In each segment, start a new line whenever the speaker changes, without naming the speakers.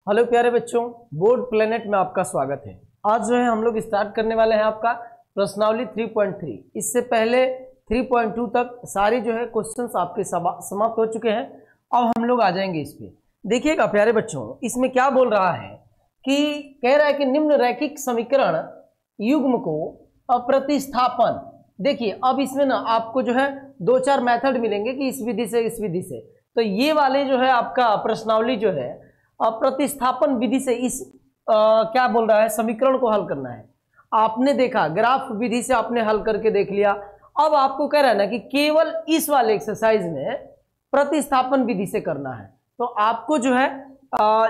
Hello प्यारे बच्चों, board planet में आपका स्वागत है। आज जो है हम लोग स्टार्ट करने वाले हैं आपका प्रश्नावली 3.3। इससे पहले 3.2 तक सारे जो है क्वेश्चंस आपके समाप्त हो चुके हैं। अब हम लोग आ जाएंगे इस पे। देखिएगा प्यारे बच्चों, इसमें क्या बोल रहा है कि कह रहा है कि निम्न रैखिक समीकरण युग्म को प्रतिस्थापन। देखिए अब इसमें ना आपको जो है 2-4 मेथड मिलेंगे कि इस विधि से इस विधि से। तो ये वाले जो है आपका प्रश्नावली जो है प्रतिस्थापन विधि से इस क्या बोल रहा है समीकरण को हल करना है। आपने देखा ग्राफ विधि से आपने हल करके देख लिया। अब आपको कह रहा है ना कि केवल इस वाले एक्सरसाइज में प्रतिस्थापन विधि से करना है। तो आपको जो है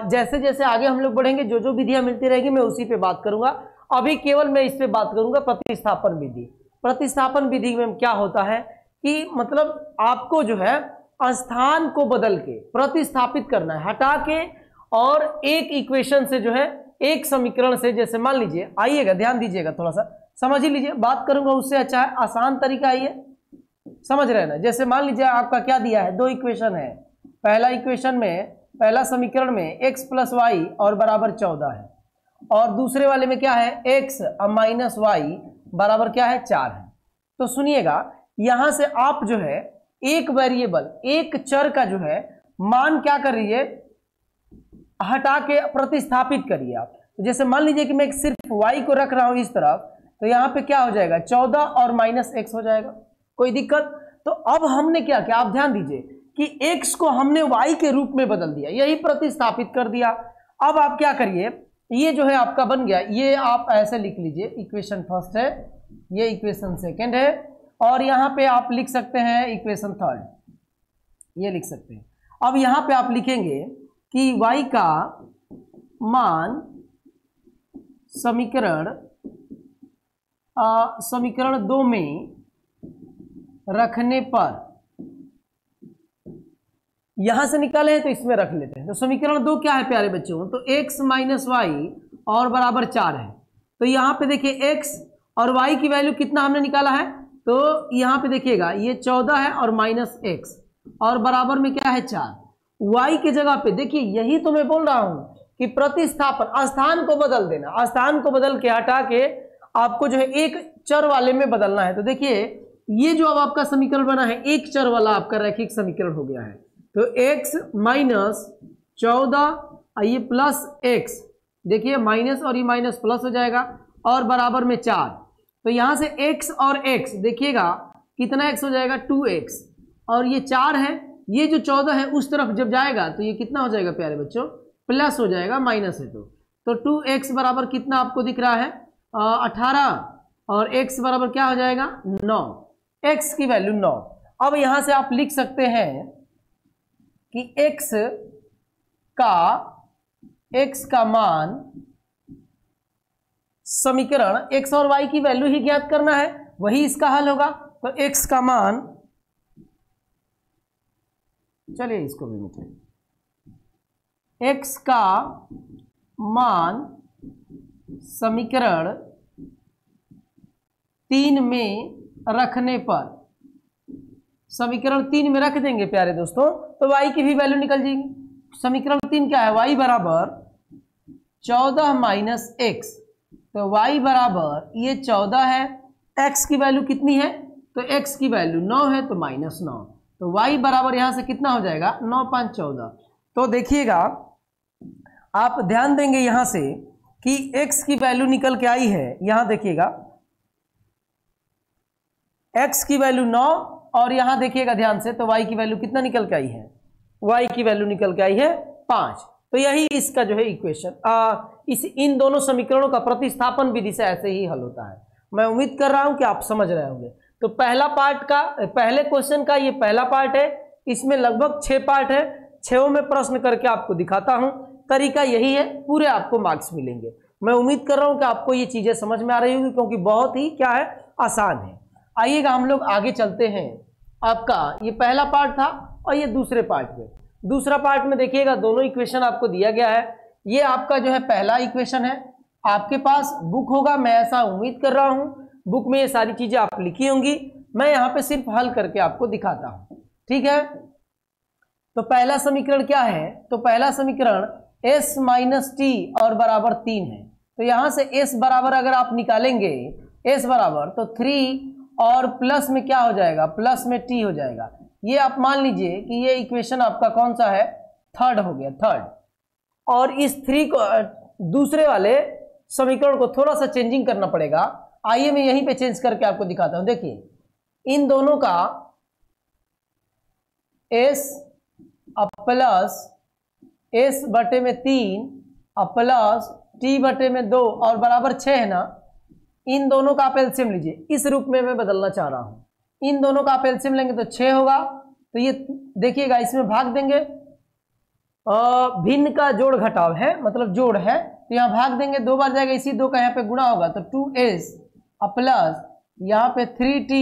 जैसे जैसे आगे हम लोग बढ़ेंगे जो जो विधियां मिलती रहेगी मैं उसी पे बात करूंगा। अभी केवल मैं इस पे बात करूंगा प्रतिस्थापन विधि। प्रतिस्थापन विधि में क्या होता है कि मतलब आपको जो है स्थान को बदल के प्रतिस्थापित करना है, हटा के और एक इक्वेशन से जो है एक समीकरण से, जैसे मान लीजिए, आइएगा ध्यान दीजिएगा, थोड़ा सा समझ ही लीजिए, बात करूंगा उससे अच्छा है आसान तरीका आइए समझ रहे हैं ना। जैसे मान लीजिए आपका क्या दिया है, 2 इक्वेशन है। पहला इक्वेशन में, पहला समीकरण में x + y और बराबर 14 है, और दूसरे वाले में क्या है x - y बराबर क्या है 4 है। तो सुनिएगा, यहां से आप जो है एक वेरिएबल, एक चर का जो है मान क्या कर रही है, हटा के प्रतिस्थापित करिए आप। तो जैसे मान लीजिए कि मैं सिर्फ y को रख रहा हूं इस तरफ, तो यहां पे क्या हो जाएगा 14 और -x हो जाएगा, कोई दिक्कत। तो अब हमने क्या किया, आप ध्यान दीजिए कि x को हमने y के रूप में बदल दिया, यही प्रतिस्थापित कर दिया। अब आप क्या करिए, ये जो है आपका बन गया, ये आप ऐसे लिख लीजिए, इक्वेशन फर्स्ट है, ये इक्वेशन सेकेंड है, और यहां पे आप लिख सकते हैं इक्वेशन थर्ड, ये लिख सकते हैं। अब यहां पे आप लिखेंगे कि y का मान समीकरण 2 में रखने पर, यहां से निकाले हैं तो इसमें रख लेते हैं। तो समीकरण 2 क्या है प्यारे बच्चों, तो x - y और बराबर 4 है। तो यहां पे देखिए x और y की वैल्यू कितना हमने निकाला है, तो यहां पे देखिएगा ये 14 है और -x और बराबर में क्या है 4। y की जगह पे देखिए, यही तो मैं बोल रहा हूं कि प्रतिस्थापन, स्थान को बदल देना, स्थान को बदल के हटा के आपको जो है एक चर वाले में बदलना है। तो देखिए ये जो अब आपका समीकरण बना है एक चर वाला आपका रैखिक समीकरण हो गया है। तो x - 14 ये प्लस x, देखिए माइनस और ये माइनस प्लस हो जाएगा, और बराबर में 4। तो यहां से x और x देखिएगा कितना x हो जाएगा 2x, और ये 4 है, ये जो 14 है उस तरफ जब जाएगा तो ये कितना हो जाएगा प्यारे बच्चों, प्लस हो जाएगा, माइनस है। तो 2x बराबर कितना आपको दिख रहा है 18, और x बराबर क्या हो जाएगा 9, x की वैल्यू 9। अब यहां से आप लिख सकते हैं कि x का मान, समीकरण x और y की वैल्यू ही ज्ञात करना है, वही इसका हल होगा। तो x का मान, चलिए इसको भी मिटाइए, x का मान समीकरण 3 में रखने पर, समीकरण 3 में रख देंगे प्यारे दोस्तों, तो y की भी वैल्यू निकल जाएगी। समीकरण 3 क्या है, y बराबर 14 - x, तो y बराबर ये 14 है, x की वैल्यू कितनी है, तो x की वैल्यू 9 है, तो -9, तो y बराबर यहां से कितना हो जाएगा 9 × 5 = 14। तो देखिएगा आप ध्यान देंगे यहां से कि x की वैल्यू निकल के आई है, यहां देखिएगा x की वैल्यू 9, और यहां देखिएगा ध्यान से, तो y की वैल्यू कितना निकल के आई है, y की वैल्यू निकल के आई है 5। तो यही इसका जो है इक्वेशन, इन दोनों समीकरणों का प्रतिस्थापन विधि से ऐसे ही हल होता है। मैं उम्मीद कर रहा हूं कि आप समझ रहे होंगे। तो पहला पार्ट का, पहले क्वेश्चन का ये पहला पार्ट है, इसमें लगभग 6 पार्ट है, 6 में प्रश्न करके आपको दिखाता हूं। तरीका यही है, पूरे आपको मार्क्स मिलेंगे। मैं उम्मीद कर रहा हूं कि आपको ये चीजें समझ में आ रही होगी, क्योंकि बहुत ही क्या है आसान है। आइएगा हम लोग आगे चलते हैं। आपका ये पहला पार्ट था और ये दूसरे पार्ट में, दूसरा पार्ट में देखिएगा दोनों इक्वेशन आपको दिया गया है। ये आपका जो है पहला इक्वेशन है, आपके पास बुक होगा, मैं ऐसा उम्मीद कर रहा हूं, बुक में ये सारी चीजें आप लिखी होंगी, मैं यहां पे सिर्फ हल करके आपको दिखाता हूं, ठीक है। तो पहला समीकरण क्या है, तो पहला समीकरण s माइनस टी और बराबर 3 है। तो यहां से s बराबर अगर आप निकालेंगे s बराबर, तो 3 और प्लस में क्या हो जाएगा, प्लस में t हो जाएगा। ये आप मान लीजिए कि ये इक्वेशन आपका कौन सा है, थर्ड हो गया, थर्ड। और इस 3 को दूसरे वाले समीकरण को थोड़ा सा चेंजिंग करना पड़ेगा। आइए मैं यहीं पे चेंज करके आपको दिखाता हूं। देखिए इन दोनों का s प्लस s बटे में 3 प्लस t बटे में 2 और बराबर 6 है ना, इन दोनों का आप एलसीएम लीजिए। इस रूप में मैं बदलना चाह रहा हूं। इन दोनों का आप एलसीएम लेंगे तो 6 होगा। तो ये देखिएगा, इसमें भाग देंगे, भिन्न का जोड़ घटाव है, मतलब जोड़ है, तो यहां भाग देंगे, 2 बार जाएगा, इसी 2 का यहाँ पे गुणा होगा, तो 2s प्लस यहाँ पे 3t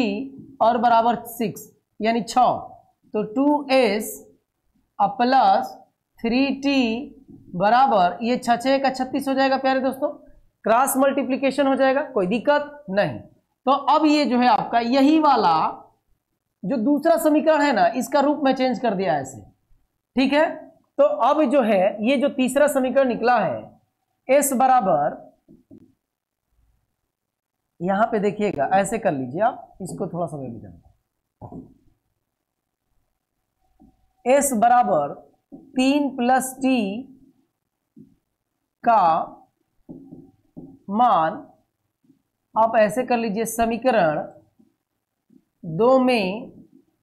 और बराबर 6 यानी 6। तो 2s प्लस 3t बराबर, ये 6 का 36 हो जाएगा प्यारे दोस्तों, क्रॉस मल्टीप्लीकेशन हो जाएगा, कोई दिक्कत नहीं। तो अब ये जो है आपका यही वाला जो दूसरा समीकरण है ना, इसका रूप में चेंज कर दिया ऐसे, ठीक है। तो अब जो है ये जो तीसरा समीकरण निकला है, s बराबर, यहां पे देखिएगा ऐसे कर लीजिए आप, इसको थोड़ा सा मैं भी जानता हूं। s बराबर 3 प्लस t का मान आप ऐसे कर लीजिए, समीकरण 2 में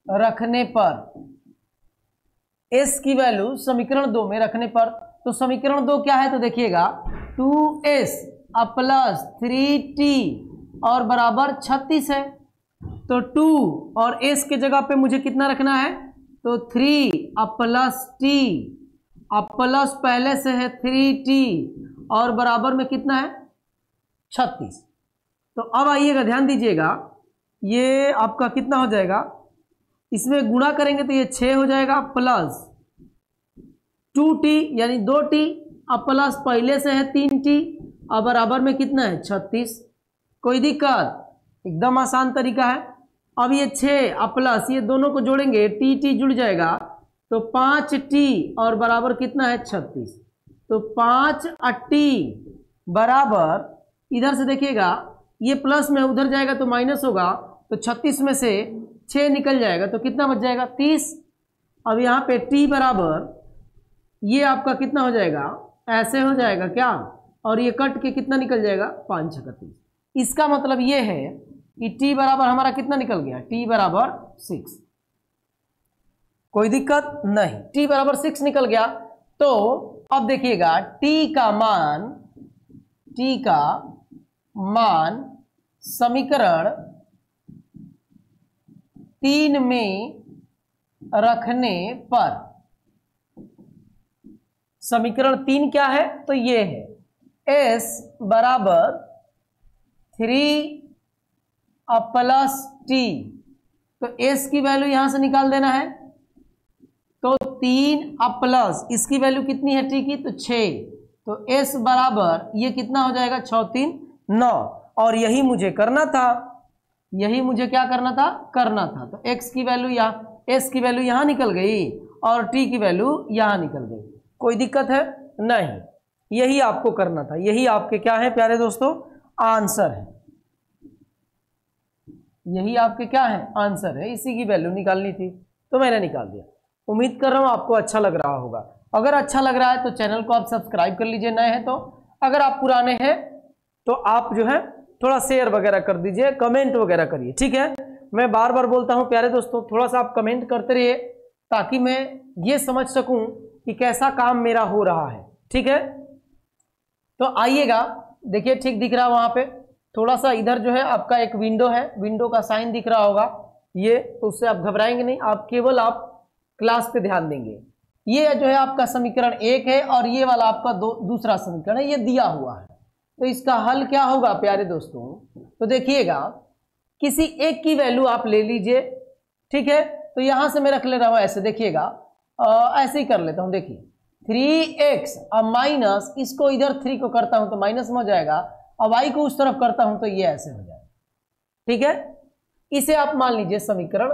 रखने पर, s की वैल्यू समीकरण 2 में रखने पर, तो समीकरण 2 क्या है, तो देखिएगा 2s प्लस 3t और बराबर 36 है। तो 2 और s के जगह पे मुझे कितना रखना है, तो 3 प्लस t प्लस पहले से है 3t और बराबर में कितना है, 36। तो अब आइएगा, ध्यान दीजिएगा, ये आपका कितना हो जाएगा, इसमें गुणा करेंगे तो ये 6 हो जाएगा, प्लस 2t यानी 2t प्लस पहले से है 3t और बराबर में कितना है, 36। कोई दिक्कत, एकदम आसान तरीका है। अब ये 6 प्लस ये दोनों को जोड़ेंगे, टी जुड़ जाएगा, तो 5t और बराबर कितना है, 36। तो 5t बराबर, इधर से देखिएगा ये प्लस में उधर जाएगा तो माइनस होगा, तो 36 में से 6 निकल जाएगा तो कितना बच जाएगा, 30। अब यहाँ पे t बराबर, ये आपका कितना हो जाएगा, ऐसे हो जाएगा क्या, और ये कट के कितना निकल जाएगा, 5 6 30। इसका मतलब ये है कि t बराबर हमारा कितना निकल गया, t बराबर 6। कोई दिक्कत नहीं, t बराबर 6 निकल गया। तो अब देखिएगा t का मान समीकरण 3 में रखने पर, समीकरण 3 क्या है, तो ये है s बराबर 3 प्लस t। तो s की वैल्यू यहां से निकाल देना है, तो 3 प्लस इसकी वैल्यू कितनी है t की, तो 6। तो s बराबर ये कितना हो जाएगा, 6 3 9। और यही मुझे करना था, यही मुझे क्या करना था, तो x की वैल्यू यहाँ, s की वैल्यू यहाँ निकल गई और t की वैल्यू यहाँ निकल गई। कोई दिक्कत है नहीं, यही आपको करना था, यही आपके क्या है प्यारे दोस्तों, आंसर है। यही आपके क्या है, आंसर है। इसी की वैल्यू निकालनी थी तो मैंने निकाल दिया। उम्मीद कर रहा हूं आपको अच्छा लग रहा होगा। अगर अच्छा लग रहा है तो चैनल को आप सब्सक्राइब कर लीजिए, नए हैं तो। अगर आप पुराने हैं तो आप जो है थोड़ा शेयर वगैरह कर दीजिए, कमेंट वगैरह करिए, ठीक है। मैं बार बार बोलता हूं प्यारे दोस्तों, थोड़ा सा आप कमेंट करते रहिए ताकि मैं ये समझ सकूं कि कैसा काम मेरा हो रहा है, ठीक है। तो आइएगा, देखिए ठीक दिख रहा है वहां पे, थोड़ा सा इधर जो है आपका एक विंडो है, विंडो का साइन दिख रहा होगा ये, तो उससे आप घबराएंगे नहीं, आप केवल आप क्लास पे ध्यान देंगे। ये जो है आपका समीकरण 1 है और ये वाला आपका दूसरा समीकरण है, ये दिया हुआ है। तो इसका हल क्या होगा प्यारे दोस्तों, तो देखिएगा किसी एक की वैल्यू आप ले लीजिए, ठीक है। तो यहां से मैं रख ले रहा हूं ऐसे, देखिएगा ऐसे ही कर लेता हूं। देखिए 3x अब माइनस, इसको इधर 3 को करता हूं तो माइनस में हो जाएगा, अब y को उस तरफ करता हूं तो ये ऐसे हो जाएगा, ठीक है। इसे आप मान लीजिए समीकरण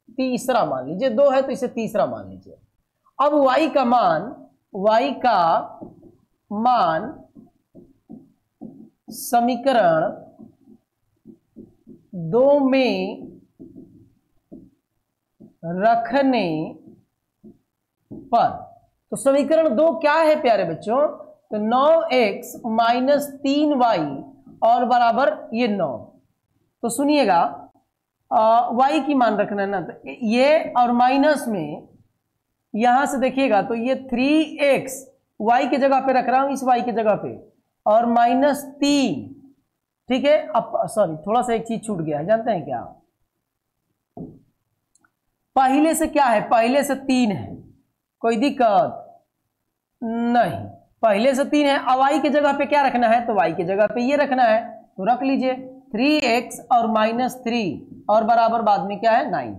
तीसरा मान लीजिए, 2 है तो इसे तीसरा मान लीजिए। अब y का मान y का मान समीकरण 2 में रखने पर, तो समीकरण 2 क्या है प्यारे बच्चों? तो 9x माइनस 3y और बराबर ये 9। तो सुनिएगा, y की मान रखना है ना, तो ये और माइनस में यहां से देखिएगा तो ये 3x y की जगह पे रख रहा हूं, इस y की जगह पे, और माइनस 3, ठीक है। अब सॉरी, थोड़ा सा एक चीज छूट गया है, जानते हैं क्या? पहले से क्या है? पहले से 3 है, कोई दिक्कत नहीं। पहले से 3 है, अब y की जगह पे क्या रखना है? तो y की जगह पे ये रखना है, तो रख लीजिए 3x और माइनस 3 और बराबर बाद में क्या है? 9।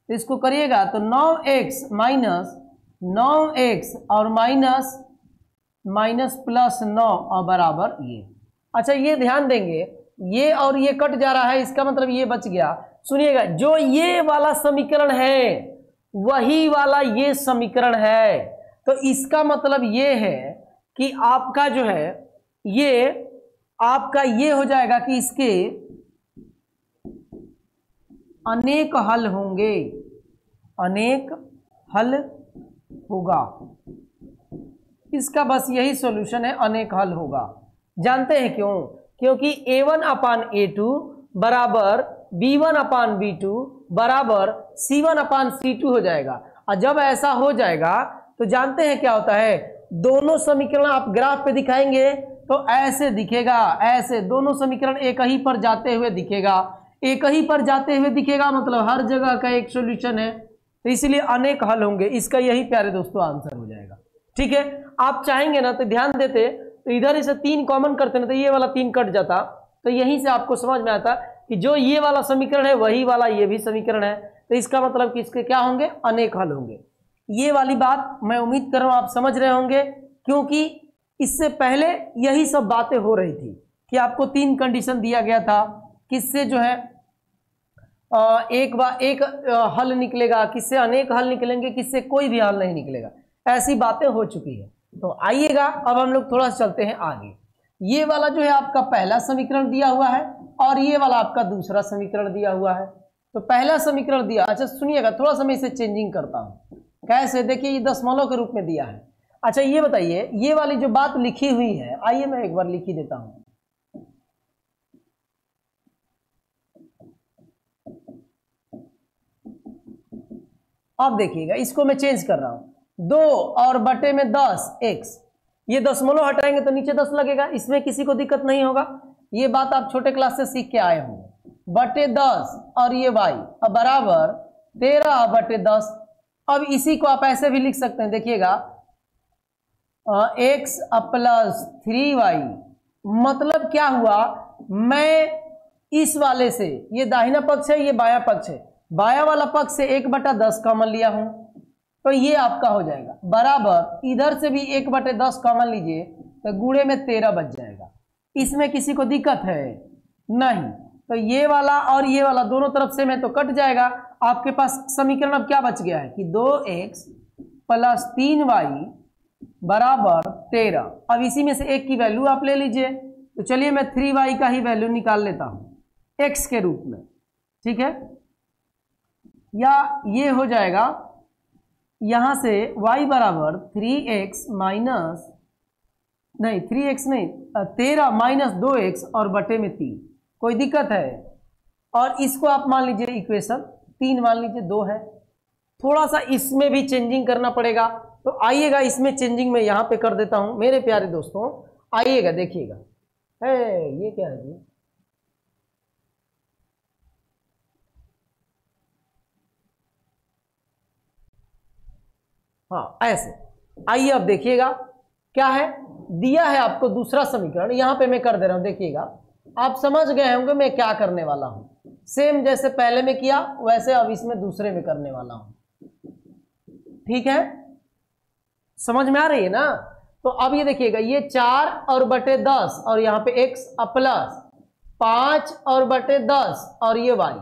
तो इसको करिएगा तो 9x माइनस 9x और माइनस प्लस 9 और बराबर ये। अच्छा, ये ध्यान देंगे, ये और ये कट जा रहा है, इसका मतलब ये बच गया। सुनिएगा, जो ये वाला समीकरण है वही वाला ये समीकरण है, तो इसका मतलब ये है कि आपका जो है ये आपका ये हो जाएगा कि इसके अनेक हल होंगे, अनेक हल होगा। इसका बस यही सॉल्यूशन है, अनेक हल होगा। जानते हैं क्यों? क्योंकि a1 अपान a2 बराबर b1 अपान b2 बराबर c1 अपान c2 हो जाएगा। और जब ऐसा हो जाएगा तो जानते हैं क्या होता है? दोनों समीकरण आप ग्राफ पे दिखाएंगे तो ऐसे दिखेगा, ऐसे दोनों समीकरण एक ही पर जाते हुए दिखेगा, एक ही पर जाते हुए दिखेगा, मतलब हर जगह का एक सॉल्यूशन है, तो इसलिए अनेक हल होंगे। इसका यही प्यारे दोस्तों आंसर हो जाएगा। ठीक है, आप चाहेंगे ना तो ध्यान देते तो इधर इसे 3 कॉमन करते ना तो ये वाला 3 कट जाता, तो यहीं से आपको समझ में आता कि जो ये वाला समीकरण है वही वाला ये भी समीकरण है, तो इसका मतलब कि इसके क्या होंगे? अनेक हल होंगे। ये वाली बात मैं उम्मीद कर रहा हूं आप समझ रहे होंगे, क्योंकि इससे पहले यही सब बातें हो रही थी कि आपको 3 कंडीशन दिया गया था, किससे जो है एक हल निकलेगा, किससे अनेक हल निकलेंगे, किससे कोई भी हल नहीं निकलेगा। ऐसी बातें हो चुकी है। तो आइएगा अब हम लोग थोड़ा सा चलते हैं आगे। ये वाला जो है आपका पहला समीकरण दिया हुआ है और ये वाला आपका दूसरा समीकरण दिया हुआ है। तो पहला समीकरण दिया, अच्छा सुनिएगा, थोड़ा सा मैं इसे चेंजिंग करता हूं। कैसे? देखिए, ये दशमलव के रूप में दिया है। अच्छा ये बताइए, ये वाली जो बात लिखी हुई है, आइए मैं एक बार लिख ही देता हूं। अब देखिएगा, इसको मैं चेंज कर रहा हूं, 2 और बटे में 10 x, ये दशमलव हटाएंगे तो नीचे 10 लगेगा, इसमें किसी को दिक्कत नहीं होगा। ये बात आप छोटे क्लास से सीख के आए होंगे। बटे 10 और ये y अब बराबर 13 बटे 10। अब इसी को आप ऐसे भी लिख सकते हैं, देखिएगा x प्लस 3y, मतलब क्या हुआ? मैं इस वाले से, ये दाहिना पक्ष है, ये बायां पक्ष है, बाया वाला पक्ष से 1/10 कॉमन लिया हूं, तो ये आपका हो जाएगा बराबर, इधर से भी 1/10 कॉमन लीजिए तो गुणे में 13 बच जाएगा। इसमें किसी को दिक्कत है? नहीं। तो ये वाला और ये वाला दोनों तरफ से में तो कट जाएगा। आपके पास समीकरण अब क्या बच गया है कि 2x प्लस 3y बराबर 13। अब इसी में से एक की वैल्यू आप ले लीजिए, तो चलिए मैं 3y का ही वैल्यू निकाल लेता हूं x के रूप में, ठीक है। या ये हो जाएगा यहां से y बराबर 3x माइनस, नहीं 3x नहीं, 13 माइनस 2x और बटे में 3। कोई दिक्कत है? और इसको आप मान लीजिए इक्वेशन 3 मान लीजिए 2 है। थोड़ा सा इसमें भी चेंजिंग करना पड़ेगा, तो आइएगा इसमें चेंजिंग में यहां पे कर देता हूं मेरे प्यारे दोस्तों। आइएगा देखिएगा, ये क्या है जी? हाँ ऐसे। आइए अब देखिएगा क्या है दिया है आपको दूसरा समीकरण, यहां पे मैं कर दे रहा हूं। देखिएगा, आप समझ गए होंगे मैं क्या करने वाला हूं। सेम जैसे पहले में किया वैसे अब इसमें दूसरे में करने वाला हूं, ठीक है। समझ में आ रही है ना? तो अब ये देखिएगा, ये 4 और बटे 10 और यहाँ पे x प्लस 5 और बटे 10 और ये y,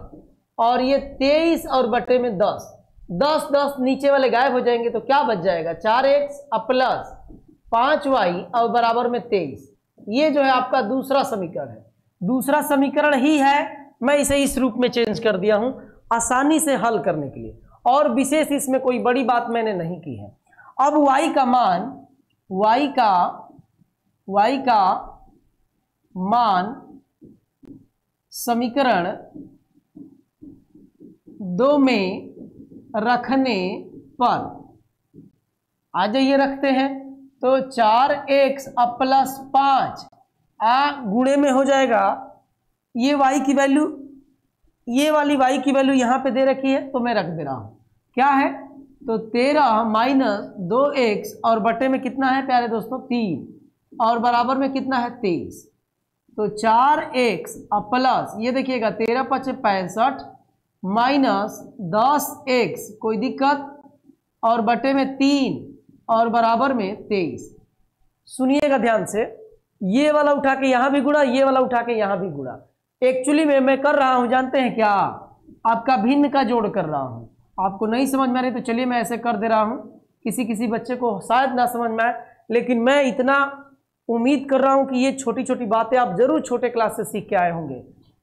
और ये 23 और बटे में 10। 10 10 नीचे वाले गायब हो जाएंगे तो क्या बच जाएगा, 4x प्लस 5y और बराबर में 23। ये जो है आपका दूसरा समीकरण है। दूसरा समीकरण ही है, मैं इसे इस रूप में चेंज कर दिया हूं आसानी से हल करने के लिए, और विशेष इसमें कोई बड़ी बात मैंने नहीं की है। अब y का मान समीकरण 2 में रखने पर आ जाइए, रखते हैं तो 4x प्लस 5 गुणे में हो जाएगा। ये y की वैल्यू, ये वाली y की वैल्यू यहां पे दे रखी है तो मैं रख दे रहा हूं, क्या है तो 13 माइनस 2x और बटे में कितना है प्यारे दोस्तों 3 और बराबर में कितना है 23। तो 4x प्लस ये देखिएगा 13 × 5 = 65 माइनस 10x कोई दिक्कत और बटे में 3 और बराबर में 23। सुनिएगा ध्यान से, ये वाला उठा के यहां भी गुणा, ये वाला उठा के यहां भी गुणा। एक्चुअली में मैं कर रहा हूं जानते हैं क्या, आपका भिन्न का जोड़ कर रहा हूं। आपको नहीं समझ में आ रही तो चलिए मैं ऐसे कर दे रहा हूं, किसी बच्चे को शायद ना समझ में आए, लेकिन मैं इतना उम्मीद कर रहा हूं कि ये छोटी छोटी बातें आप जरूर छोटे क्लास से सीख के आए होंगे।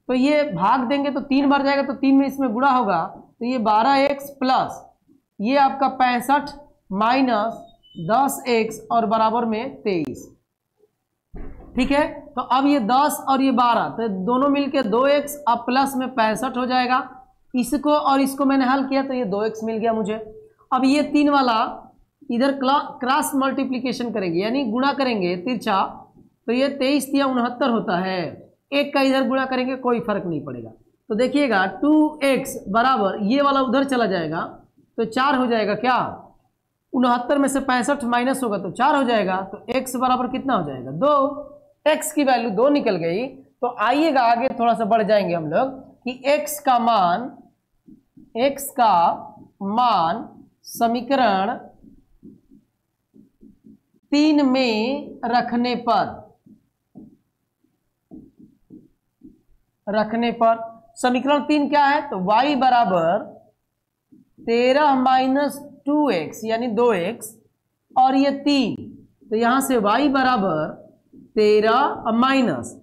तो ये भाग देंगे तो 3 बार जाएगा तो 3 में इसमें गुणा होगा, तो ये 12x प्लस ये आपका 65 माइनस 10x और बराबर में 23। ठीक है, तो अब ये 10 और ये 12 तो दोनों मिलके 2x अब प्लस में 65 हो जाएगा। इसको और इसको मैंने हल किया तो ये 2x मिल गया मुझे। अब ये 3 वाला इधर क्रॉस मल्टीप्लिकेशन करेंगे यानी गुणा करेंगे तिरछा, तो ये 23 × 69 होता है। एक का इधर गुणा करेंगे कोई फर्क नहीं पड़ेगा। तो देखिएगा 2x बराबर ये वाला उधर चला जाएगा तो 4 हो जाएगा, क्या 69 में से 65 माइनस होगा तो 4 हो जाएगा। तो x बराबर कितना हो जाएगा 2। x की वैल्यू 2 निकल गई। तो आइएगा आगे थोड़ा सा बढ़ जाएंगे हम लोग कि x का मान समीकरण 3 में रखने पर समीकरण 3 क्या है तो y बराबर 13 माइनस 2x यानी 2x और ये 3, तो यहां से y बराबर 13 माइनस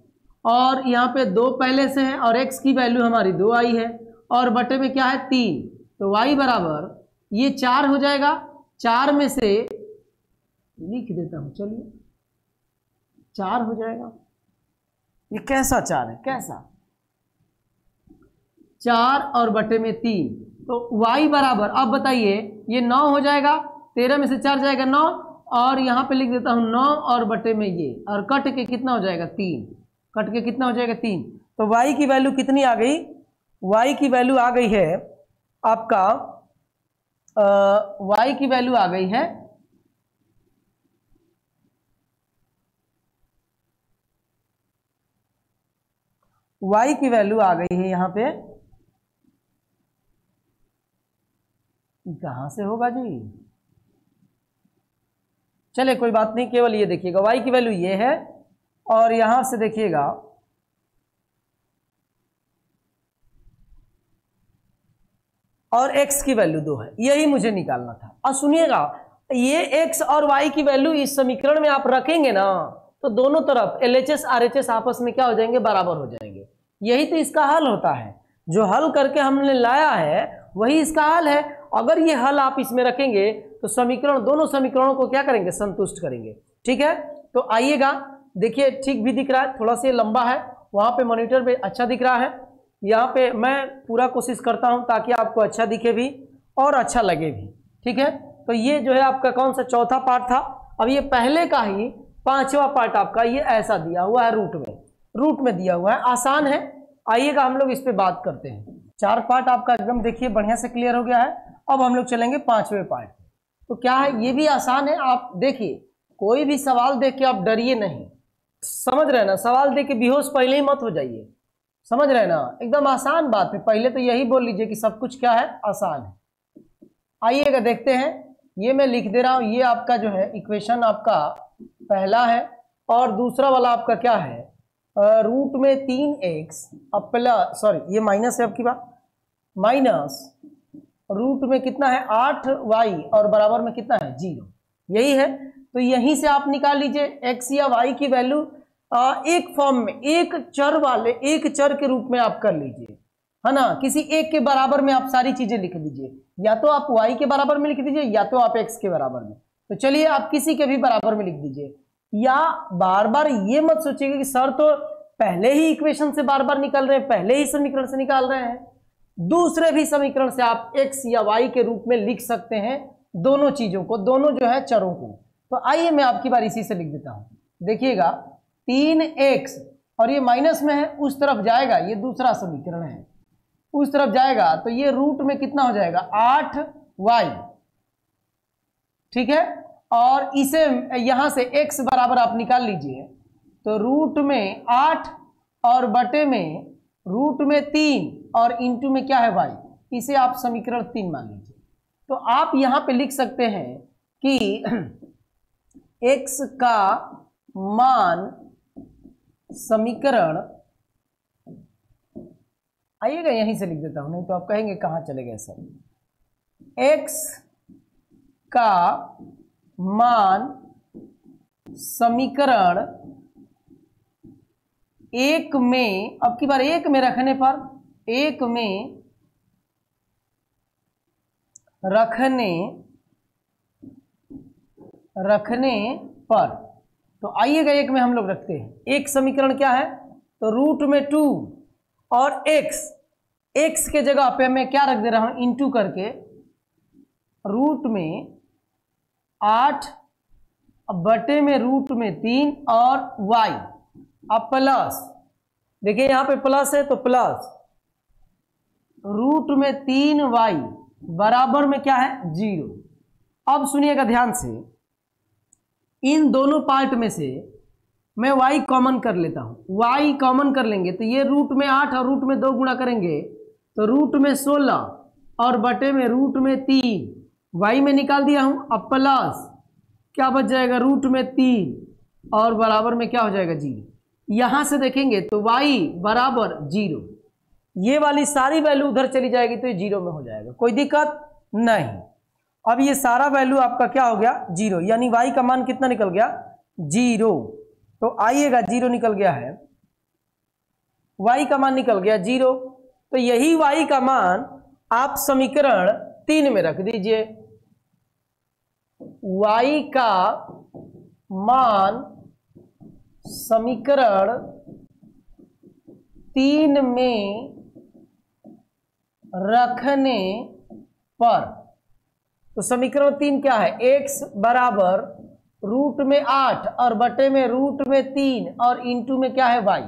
और यहाँ पे 2 पहले से है और x की वैल्यू हमारी 2 आई है और बटे में क्या है 3, तो y बराबर ये 4 हो जाएगा। 4 में से लिख देता हूं, चलिए 4 हो जाएगा। ये कैसा 4 है, कैसा 4 और बटे में 3, तो y बराबर अब बताइए ये 9 हो जाएगा। 13 में से 4 जाएगा 9 और यहाँ पे लिख देता हूँ 9 और बटे में ये और कट के कितना हो जाएगा 3, कट के कितना हो जाएगा 3। तो y की वैल्यू कितनी आ गई, y की वैल्यू आ गई है आपका y की वैल्यू आ गई है y की वैल्यू आ गई है यहाँ पे, कहां से होगा जी, चले कोई बात नहीं, केवल ये देखिएगा y की वैल्यू ये है और यहां से देखिएगा और x की वैल्यू 2 है, यही मुझे निकालना था। और सुनिएगा ये x और y की वैल्यू इस समीकरण में आप रखेंगे ना तो दोनों तरफ LHS RHS आपस में क्या हो जाएंगे, बराबर हो जाएंगे। यही तो इसका हल होता है, जो हल करके हमने लाया है वही इसका हल है। अगर ये हल आप इसमें रखेंगे तो समीकरण, दोनों समीकरणों को क्या करेंगे, संतुष्ट करेंगे। ठीक है, तो आइएगा देखिए ठीक भी दिख रहा है, थोड़ा सा लंबा है, वहां पे मॉनिटर पे अच्छा दिख रहा है, यहाँ पे मैं पूरा कोशिश करता हूं ताकि आपको अच्छा दिखे भी और अच्छा लगे भी। ठीक है, तो ये जो है आपका कौन सा चौथा पार्ट था। अब ये पहले का ही 5वां पार्ट आपका ये ऐसा दिया हुआ है, रूट में दिया हुआ है, आसान है। आइएगा हम लोग इस पे बात करते हैं। 4 पार्ट आपका एकदम देखिए बढ़िया से क्लियर हो गया है। अब हम लोग चलेंगे 5वें पार्ट। तो क्या है, ये भी आसान है। आप देखिए कोई भी सवाल देख के आप डरिए नहीं, समझ रहे ना, सवाल देख के बेहोश पहले ही मत हो जाइए, समझ रहे ना, एकदम आसान बात है। पहले तो यही बोल लीजिए कि सब कुछ क्या है, आसान है। आइएगा देखते हैं, ये मैं लिख दे रहा हूं, ये आपका जो है इक्वेशन आपका पहला है और दूसरा वाला आपका क्या है, रूट में 3x प्लस, सॉरी ये माइनस है आपकी बात, माइनस रूट में कितना है 8y और बराबर में कितना है 0, यही है। तो यहीं से आप निकाल लीजिए x या y की वैल्यू एक फॉर्म में एक चर के रूप में आप कर लीजिए, है ना। किसी एक के बराबर में आप सारी चीजें लिख दीजिए, या तो आप y के बराबर में लिख दीजिए या तो आप x के बराबर में। तो चलिए आप किसी के भी बराबर में लिख दीजिए, या बार बार ये मत सोचिएगा कि सर तो पहले ही इक्वेशन से बार बार निकल रहे हैं, पहले ही समीकरण से निकाल रहे हैं। दूसरे भी समीकरण से आप x या y के रूप में लिख सकते हैं दोनों चीजों को, दोनों जो है चरों को। तो आइए मैं आपकी बार इसी से लिख देता हूं। देखिएगा 3x और ये माइनस में है, उस तरफ जाएगा, ये दूसरा समीकरण है, उस तरफ जाएगा तो ये रूट में कितना हो जाएगा 8y, ठीक है। और इसे यहां से x बराबर आप निकाल लीजिए, तो रूट में 8 और बटे में रूट में 3 और इंटू में क्या है y, इसे आप समीकरण 3 मान लीजिए। तो आप यहां पे लिख सकते हैं कि x का मान समीकरण, आइएगा यहीं से लिख देता हूं, नहीं तो आप कहेंगे कहां चले गए सर। x का मान समीकरण 1 में, अब की बार 1 में रखने पर, 1 में रखने पर, तो आइएगा 1 में हम लोग रखते हैं। एक समीकरण क्या है, तो रूट में 2 और x के जगह पे मैं क्या रख दे रहा हूं इंटू करके, रूट में 8 बटे में रूट में 3 और y, अब प्लस, देखिए यहां पे प्लस है तो प्लस रूट में 3y बराबर में क्या है 0। अब सुनिएगा ध्यान से, इन दोनों पार्ट में से मैं y कॉमन कर लेता हूं। y कॉमन कर लेंगे तो ये रूट में 8 और रूट में 2 गुणा करेंगे तो रूट में 16 और बटे में रूट में 3, y में निकाल दिया हूं। अब प्लस क्या बच जाएगा रूट में 3 और बराबर में क्या हो जाएगा 0। यहां से देखेंगे तो y बराबर 0, ये वाली सारी वैल्यू उधर चली जाएगी तो ये 0 में हो जाएगा, कोई दिक्कत नहीं। अब ये सारा वैल्यू आपका क्या हो गया 0, यानी y का मान कितना निकल गया 0। तो आइएगा 0 निकल गया है, y का मान निकल गया 0। तो यही y का मान आप समीकरण 3 में रख दीजिए। y का मान समीकरण 3 में रखने पर, तो समीकरण 3 क्या है, x बराबर रूट में 8 और बटे में रूट में 3 और इंटू में क्या है y।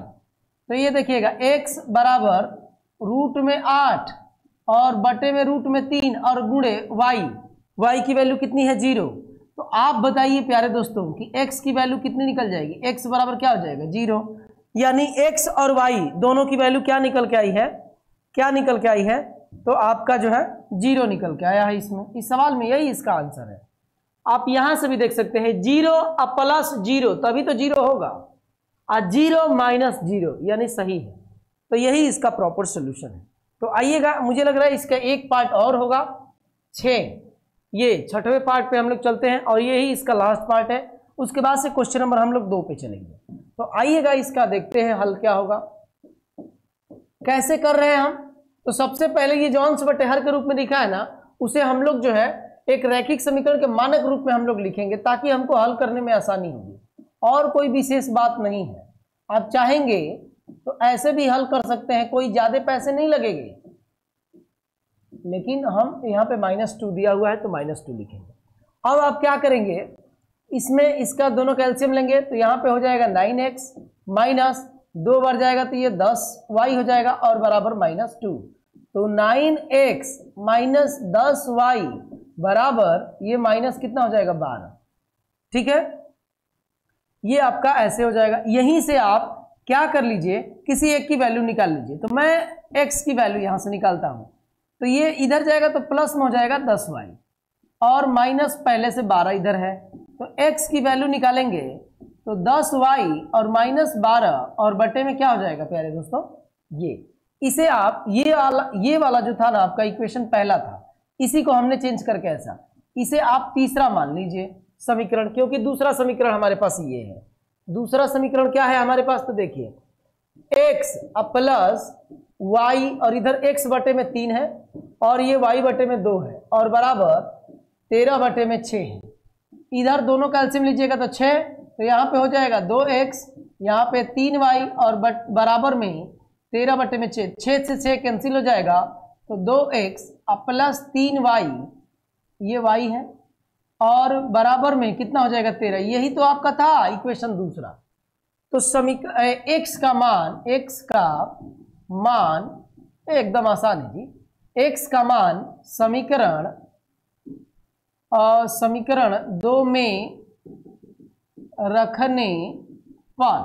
तो ये देखिएगा x बराबर रूट में 8 और बटे में रूट में 3 और गुणे y की वैल्यू कितनी है 0। तो आप बताइए प्यारे दोस्तों कि x की वैल्यू कितनी निकल जाएगी, x बराबर क्या हो जाएगा 0, यानी x और y दोनों की वैल्यू क्या निकल के आई है, क्या निकल के आई है, तो आपका जो है 0 निकल के आया है। इसमें इस सवाल में यही इसका आंसर है। आप यहां से भी देख सकते हैं 0 और प्लस 0 तभी तो 0 होगा, और 0 माइनस 0 यानी सही है। तो यही इसका प्रॉपर सोल्यूशन है। तो आइएगा, मुझे लग रहा है इसका एक पार्ट और होगा 6, ये 6वें पार्ट पे हम लोग चलते हैं और यही इसका लास्ट पार्ट है। उसके बाद से क्वेश्चन नंबर हम लोग 2 पे चलेंगे। तो आइएगा इसका देखते हैं हल क्या होगा, कैसे कर रहे हैं हम। तो सबसे पहले ये जो अंश बटे हर के रूप में लिखा है ना, उसे हम लोग जो है एक रैखिक समीकरण के मानक रूप में हम लोग लिखेंगे ताकि हमको हल करने में आसानी होगी, और कोई विशेष बात नहीं है। आप चाहेंगे तो ऐसे भी हल कर सकते हैं, कोई ज्यादा पैसे नहीं लगेंगे, लेकिन हम यहाँ पे -2 दिया हुआ है तो -2 लिखेंगे। अब आप क्या करेंगे, इसमें इसका दोनों कैल्शियम लेंगे तो यहाँ पे हो जाएगा 9x माइनस 2 बार जाएगा तो ये 10y हो जाएगा और बराबर -2। तो 9x माइनस 10y बराबर ये माइनस कितना हो जाएगा 12, ठीक है। ये आपका ऐसे हो जाएगा। यहीं से आप क्या कर लीजिए, किसी एक की वैल्यू निकाल लीजिए। तो मैं x की वैल्यू यहां से निकालता हूं, तो ये इधर जाएगा तो प्लस में हो जाएगा 10y और माइनस पहले से 12 इधर है, तो x की वैल्यू निकालेंगे तो 10y और -12 और बटे में क्या हो जाएगा प्यारे दोस्तों, ये इसे आप ये वाला जो था ना आपका इक्वेशन पहला था, इसी को हमने चेंज करके ऐसा, इसे आप तीसरा मान लीजिए समीकरण, क्योंकि दूसरा समीकरण हमारे पास ये है। दूसरा समीकरण क्या है हमारे पास, तो देखिए x प्लस वाई, और इधर x बटे में 3 है और ये y बटे में 2 है, और बराबर 13 बटे में 6 है। इधर दोनों का एलसीएम लीजिएगा तो 6, तो यहाँ पे हो जाएगा 2x, यहाँ पे 3y और बराबर में 13 बटे में 6, 6 से 6 कैंसिल हो जाएगा, तो 2x प्लस 3y, ये y है, और बराबर में कितना हो जाएगा 13। यही तो आपका था इक्वेशन दूसरा। तो x का मान एकदम आसान है जी, x का मान समीकरण 2 में रखने पर,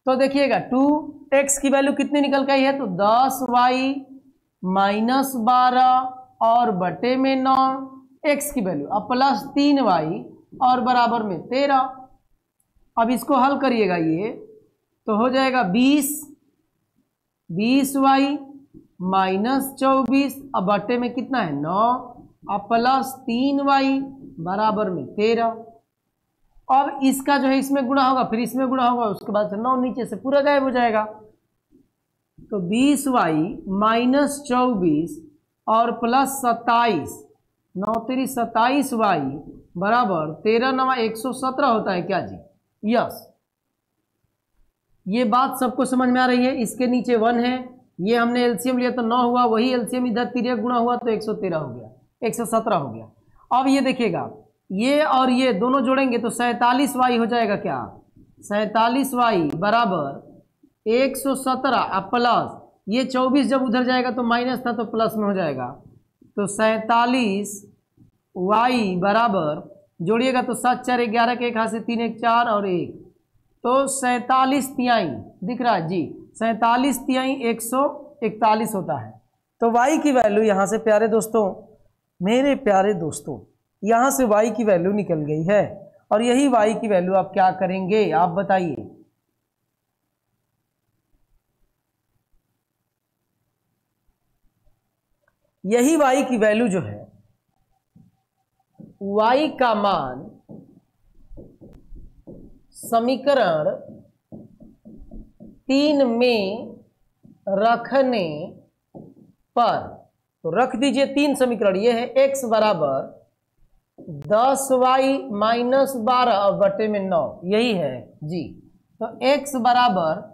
तो देखिएगा 2x की वैल्यू कितनी निकल गई है, तो 10y माइनस 12 और बटे में 9, x की वैल्यू अब प्लस 3y और बराबर में 13। अब इसको हल करिएगा, ये तो हो जाएगा 20y माइनस 24, अब बटे में कितना है 9, अब प्लस 3y बराबर में 13। अब इसका जो है इसमें गुणा होगा, फिर इसमें गुणा होगा, उसके बाद से 9 नीचे से पूरा गायब हो जाएगा। तो 20y माइनस 24 और प्लस 27, 9 3 27y बराबर 13 9 117 होता है क्या जी? यस, ये बात सबको समझ में आ रही है। इसके नीचे 1 है, ये हमने एलसीएम लिया तो 9 हुआ, वही एलसीएम इधर तिर्यक गुणा हुआ तो 113 हो गया, 117 हो गया। अब ये देखिएगा, ये और ये दोनों जोड़ेंगे तो 47y हो जाएगा क्या, 47y बराबर 117 प्लस ये 24 जब उधर जाएगा तो माइनस था तो प्लस में हो जाएगा, तो 47y बराबर जोड़िएगा तो 7 4 11 के 1 हाथ से 3 1 4 और 1, तो 47 तिहाई दिख रहा है जी, 47 तिहाई 141 होता है। तो y की वैल्यू यहाँ से प्यारे दोस्तों, मेरे प्यारे दोस्तों, यहाँ से y की वैल्यू निकल गई है, और यही y की वैल्यू आप क्या करेंगे आप बताइए। यही y की वैल्यू जो है, y का मान समीकरण 3 में रखने पर, तो रख दीजिए 3 समीकरण, ये है x बराबर 10y माइनस 12 और बटे में 9, यही है जी। तो x बराबर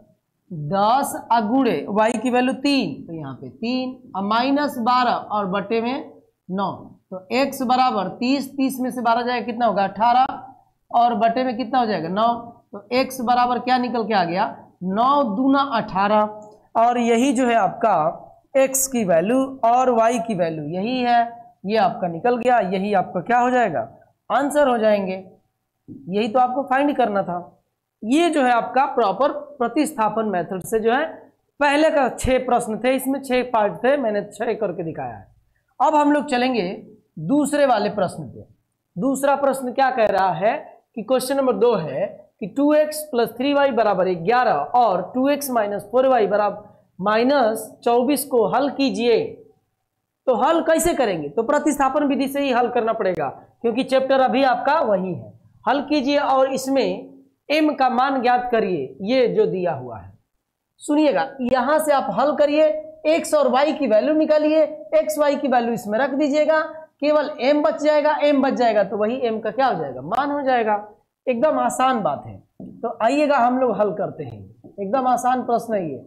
10 अगुड़े y की वैल्यू 3, तो यहाँ पे 3 और माइनस 12 और बटे में 9, तो x बराबर 30, 30 में से 12 जाएगा कितना होगा 18 और बटे में कितना हो जाएगा 9, तो x बराबर क्या निकल के आ गया 9 दूना 18, और यही जो है आपका x की वैल्यू और y की वैल्यू यही है, ये आपका निकल गया, यही आपका क्या हो जाएगा आंसर हो जाएंगे। यही तो आपको फाइंड करना था। ये जो है आपका प्रॉपर प्रतिस्थापन मेथड से जो है, पहले का 6 प्रश्न थे, इसमें 6 पार्ट थे, मैंने 6 करके दिखाया है। अब हम लोग चलेंगे दूसरे वाले प्रश्न पे। दूसरा प्रश्न क्या कह रहा है कि क्वेश्चन नंबर 2 है कि 2x प्लस 3y बराबर 11 और 2x माइनस 4y बराबर माइनस 24 को हल कीजिए। तो हल कैसे करेंगे, तो प्रतिस्थापन विधि से ही हल करना पड़ेगा, क्योंकि चैप्टर अभी आपका वही है। हल कीजिए और इसमें m का मान ज्ञात करिए, ये जो दिया हुआ है। सुनिएगा, यहां से आप हल करिए, x और y की वैल्यू निकालिए, x y की वैल्यू इसमें रख दीजिएगा, केवल m बच जाएगा, m बच जाएगा तो वही m का क्या हो जाएगा मान हो जाएगा। एकदम आसान बात है। तो आइएगा हम लोग हल करते हैं, एकदम आसान प्रश्न है ये।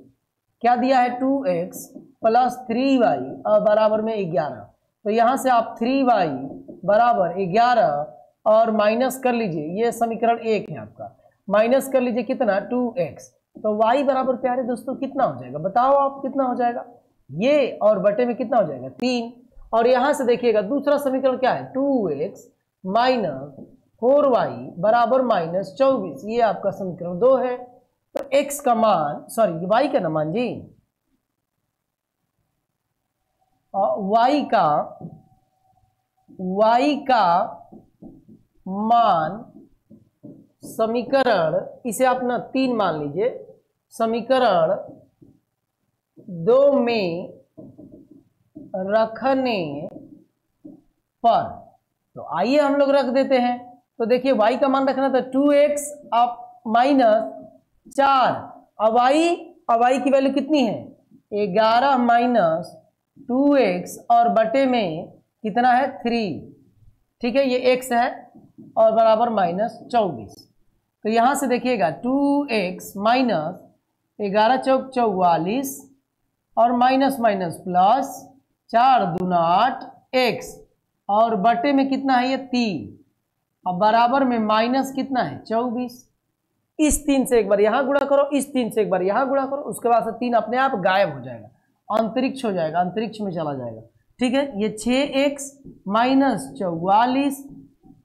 क्या दिया है 2x प्लस 3y और बराबर में 11, तो यहां से आप 3y बराबर 11 और माइनस कर लीजिए, ये समीकरण 1 है आपका, माइनस कर लीजिए कितना 2x, तो y बराबर प्यारे दोस्तों कितना हो जाएगा बताओ आप, कितना हो जाएगा ये, और बटे में कितना हो जाएगा 3, और यहां से देखिएगा दूसरा समीकरण क्या है 2x माइनस 4y बराबर माइनस 24, ये आपका समीकरण 2 है। तो x का मान, सॉरी y का ना मान जी, y का मान समीकरण, इसे आप ना 3 मान लीजिए, समीकरण 2 में रखने पर। तो आइए हम लोग रख देते हैं। तो देखिए y का मान रखना था 2x अब माइनस 4, अब y की वैल्यू कितनी है 11 माइनस 2x और बटे में कितना है 3, ठीक है, ये x है और बराबर माइनस 24। तो यहाँ से देखिएगा 2x माइनस 11 चौक 44 और माइनस माइनस प्लस 4 दूना 8 x और बटे में कितना है ये 3, अब बराबर में माइनस कितना है 24। इस 3 से एक बार यहाँ गुणा करो, इस 3 से एक बार यहाँ गुणा करो, उसके बाद से 3 अपने आप गायब हो जाएगा, अंतरिक्ष हो जाएगा, अंतरिक्ष में चला जाएगा, ठीक है। ये 6x माइनस 44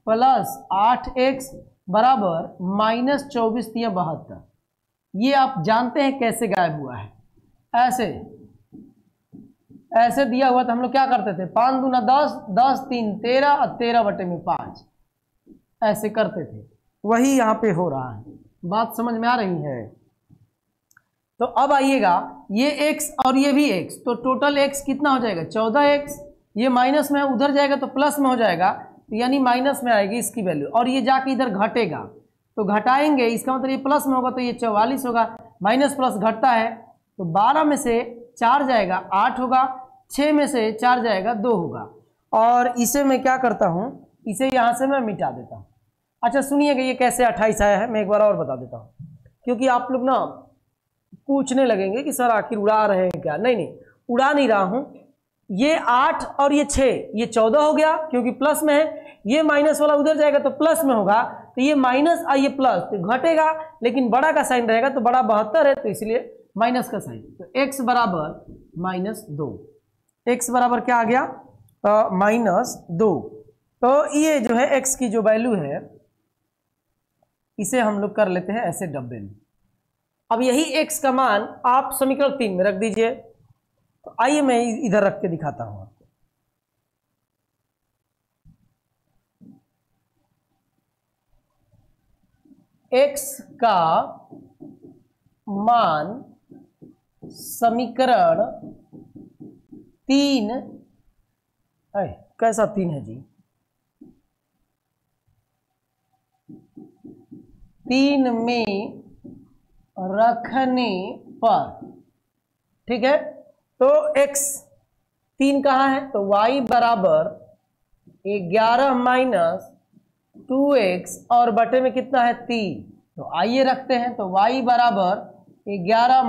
प्लस 8x बराबर माइनस 24 3 72। ये आप जानते हैं कैसे गायब हुआ है, ऐसे दिया हुआ तो हम लोग क्या करते थे 5 दूना 10, 10 3 13 और 13 बटे में 5 ऐसे करते थे, वही यहाँ पे हो रहा है। बात समझ में आ रही है? तो अब आइएगा ये x और ये भी x, तो टोटल x कितना हो जाएगा 14x, ये माइनस में उधर जाएगा तो प्लस में हो जाएगा, तो यानी माइनस में आएगी इसकी वैल्यू, और ये जाके इधर घटेगा तो घटाएंगे, इसका मतलब ये प्लस में होगा तो ये 44 होगा, माइनस प्लस घटता है तो 12 में से 4 जाएगा 8 होगा, 6 में से 4 जाएगा 2 होगा, और इसे मैं क्या करता हूँ, इसे यहाँ से मैं मिटा देता हूँ। अच्छा सुनिएगा ये कैसे 28 आया है, मैं एक बार और बता देता हूँ, क्योंकि आप लोग ना पूछने लगेंगे कि सर आखिर उड़ा रहे हैं क्या। नहीं उड़ा नहीं रहा हूँ, ये 8 और ये 6 ये 14 हो गया क्योंकि प्लस में है, ये माइनस वाला उधर जाएगा तो प्लस में होगा, तो ये माइनस और ये प्लस तो घटेगा, लेकिन बड़ा का साइन रहेगा तो बड़ा 72 है तो इसलिए माइनस का साइन, तो x बराबर -2, x बराबर क्या आ गया -2। तो ये जो है x की जो वैल्यू है इसे हम लोग कर लेते हैं ऐसे डब्बे में। अब यही x का मान आप समीकरण 3 में रख दीजिए। तो आइए मैं इधर रख के दिखाता हूं आपको। x का मान समीकरण 3 कैसा 3 है जी, 3 में रखने पर, ठीक है। तो x 3 कहाँ है, तो y बराबर 11 माइनस 2x और बटे में कितना है 3, तो आइए रखते हैं। तो y बराबर 11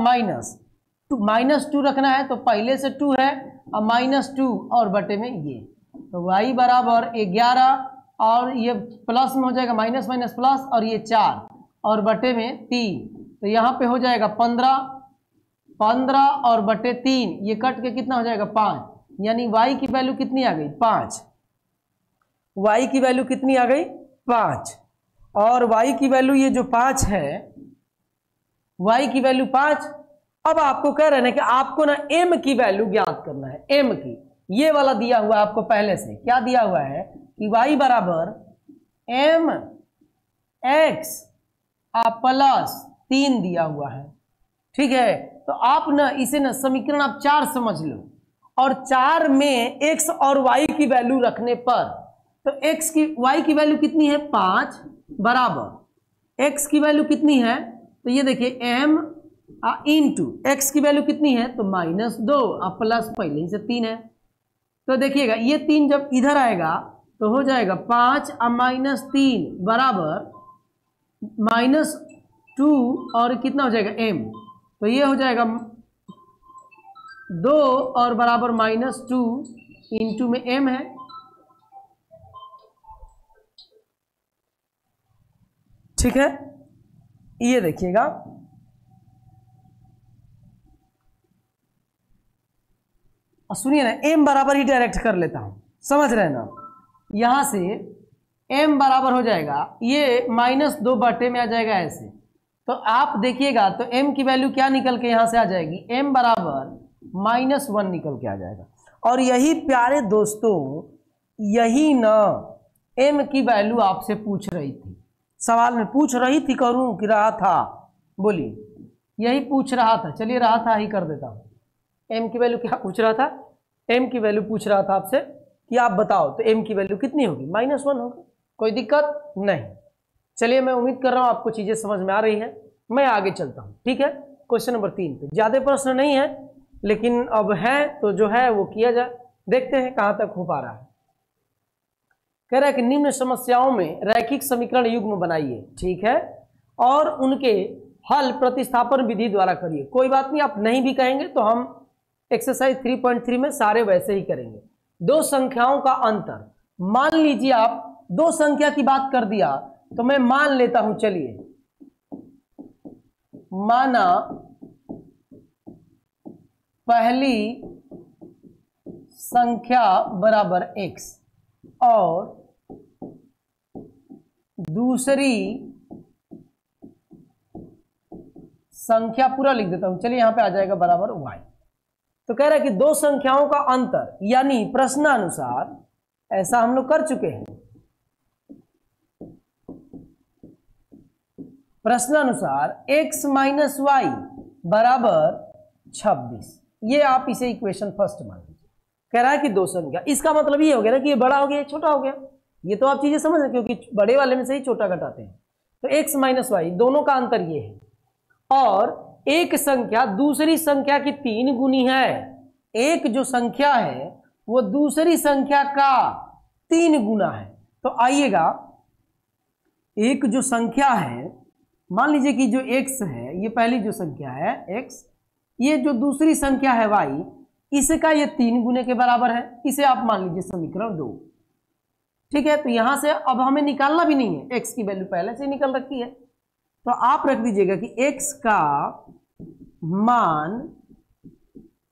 -2 रखना है तो पहले से 2 है और -2 और बटे में ये, तो y बराबर 11 और ये प्लस में हो जाएगा माइनस माइनस प्लस और ये 4 और बटे में 3, तो यहाँ पे हो जाएगा 15 और बटे 3, ये कट के कितना हो जाएगा 5, यानी y की वैल्यू कितनी आ गई 5, y की वैल्यू कितनी आ गई 5, और y की वैल्यू ये जो 5 है, y की वैल्यू 5। अब आपको कह रहे हैं कि आपको ना m की वैल्यू ज्ञात करना है, m की, ये वाला दिया हुआ है आपको पहले से, क्या दिया हुआ है कि y बराबर m x प्लस 3 दिया हुआ है, ठीक है। तो आप ना इसे ना समीकरण आप 4 समझ लो, और 4 में x और y की वैल्यू रखने पर, तो y की वैल्यू कितनी है 5 बराबर x की वैल्यू कितनी है, तो ये देखिए m इंटू x की वैल्यू कितनी है तो -2 और प्लस पहले ही से 3 है, तो देखिएगा ये 3 जब इधर आएगा तो हो जाएगा 5 और -3 बराबर -2 और कितना हो जाएगा m, तो ये हो जाएगा 2 और बराबर -2 इंटू में m है, ठीक है। ये देखिएगा सुनिए ना, m बराबर ही डायरेक्ट कर लेता हूं, समझ रहे हैं ना, यहां से m बराबर हो जाएगा ये -2 बटे में आ जाएगा ऐसे, तो आप देखिएगा तो m की वैल्यू क्या निकल के यहां से आ जाएगी, m बराबर -1 निकल के आ जाएगा। और यही प्यारे दोस्तों, यही ना m की वैल्यू आपसे पूछ रही थी, सवाल में पूछ रही थी करूं कि रहा था, बोलिए, यही पूछ रहा था, चलिए रहा था ही कर देता हूं। m की वैल्यू क्या पूछ रहा था, m की वैल्यू पूछ रहा था आपसे कि आप बताओ तो m की वैल्यू कितनी होगी, -1 होगी। कोई दिक्कत नहीं। चलिए, मैं उम्मीद कर रहा हूं आपको चीजें समझ में आ रही है। मैं आगे चलता हूं, ठीक है। क्वेश्चन नंबर 3 पे ज्यादा प्रश्न नहीं है, लेकिन अब है तो जो है वो किया जाए, देखते हैं कहां तक हो पा रहा है। कह रहा है कि निम्न समस्याओं में रैखिक समीकरण युग्म बनाइए, ठीक है, और उनके हल प्रतिस्थापन विधि द्वारा करिए। कोई बात नहीं, आप नहीं भी कहेंगे तो हम एक्सरसाइज 3.3 में सारे वैसे ही करेंगे। दो संख्याओं का अंतर, मान लीजिए आप दो संख्या की बात कर दिया तो मैं मान लेता हूं, चलिए, माना पहली संख्या बराबर x और दूसरी संख्या, पूरा लिख देता हूं, चलिए यहां पे आ जाएगा बराबर y। तो कह रहा है कि दो संख्याओं का अंतर, यानी प्रश्नानुसार ऐसा हम लोग कर चुके हैं। प्रश्नानुसार x माइनस वाई बराबर 26, ये आप इसे इक्वेशन फर्स्ट मान लीजिए। कह रहा है कि दो संख्या, इसका मतलब ये हो गया ना कि ये बड़ा हो गया, छोटा हो गया। ये तो आप चीजें समझ रहे, क्योंकि बड़े वाले में से ही छोटा घटाते हैं। तो x माइनस वाई, दोनों का अंतर ये है, और एक संख्या दूसरी संख्या की 3 गुनी है। एक जो संख्या है वो दूसरी संख्या का 3 गुना है। तो आइएगा, एक जो संख्या है, मान लीजिए कि जो x है, ये पहली जो संख्या है x, ये जो दूसरी संख्या है y, इसका ये 3 गुने के बराबर है। इसे आप मान लीजिए समीकरण 2, ठीक है। तो यहां से अब हमें निकालना भी नहीं है, x की वैल्यू पहले से निकल रखी है। तो आप रख दीजिएगा कि x का मान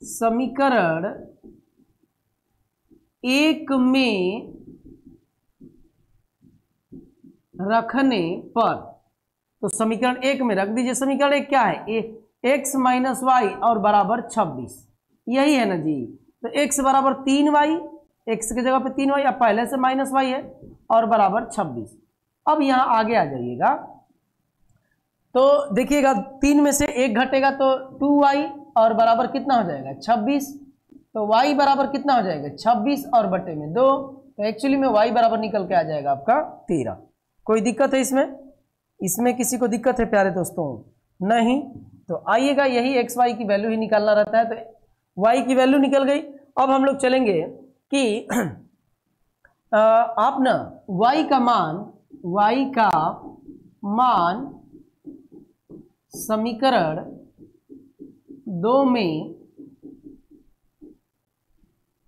समीकरण 1 में रखने पर, तो समीकरण 1 में रख दीजिए। समीकरण 1 क्या है, x माइनस वाई और बराबर 26, यही है ना जी। तो x बराबर 3y, x की जगह पे 3y, अब पहले से माइनस वाई है, और बराबर 26। अब यहां आगे आ जाइएगा, तो देखिएगा 3 में से 1 घटेगा तो 2y और बराबर कितना हो जाएगा 26। तो y बराबर कितना हो जाएगा 26 और बटे में 2, तो एक्चुअली में y बराबर निकल के आ जाएगा आपका 13। कोई दिक्कत है इसमें? इसमें किसी को दिक्कत है प्यारे दोस्तों? नहीं। तो आइएगा, यही एक्स वाई की वैल्यू ही निकालना रहता है। तो y की वैल्यू निकल गई। अब हम लोग चलेंगे कि आप ना y का मान समीकरण 2 में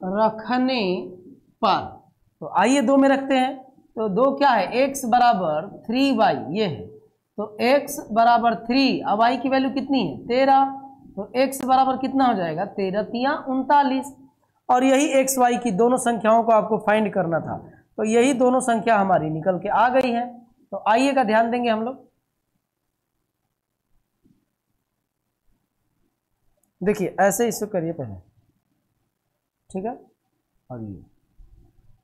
रखने पर, तो आइए 2 में रखते हैं। तो 2 क्या है, x बराबर 3y, ये है। तो x बराबर 3, अब y की वैल्यू कितनी है 13, तो x बराबर कितना हो जाएगा 13 तिया 39। और यही x y की दोनों संख्याओं को आपको फाइंड करना था, तो यही दोनों संख्या हमारी निकल के आ गई है। तो आइएगा, ध्यान देंगे हम लोग। देखिए ऐसे इसको करिए पहले, ठीक है। और ये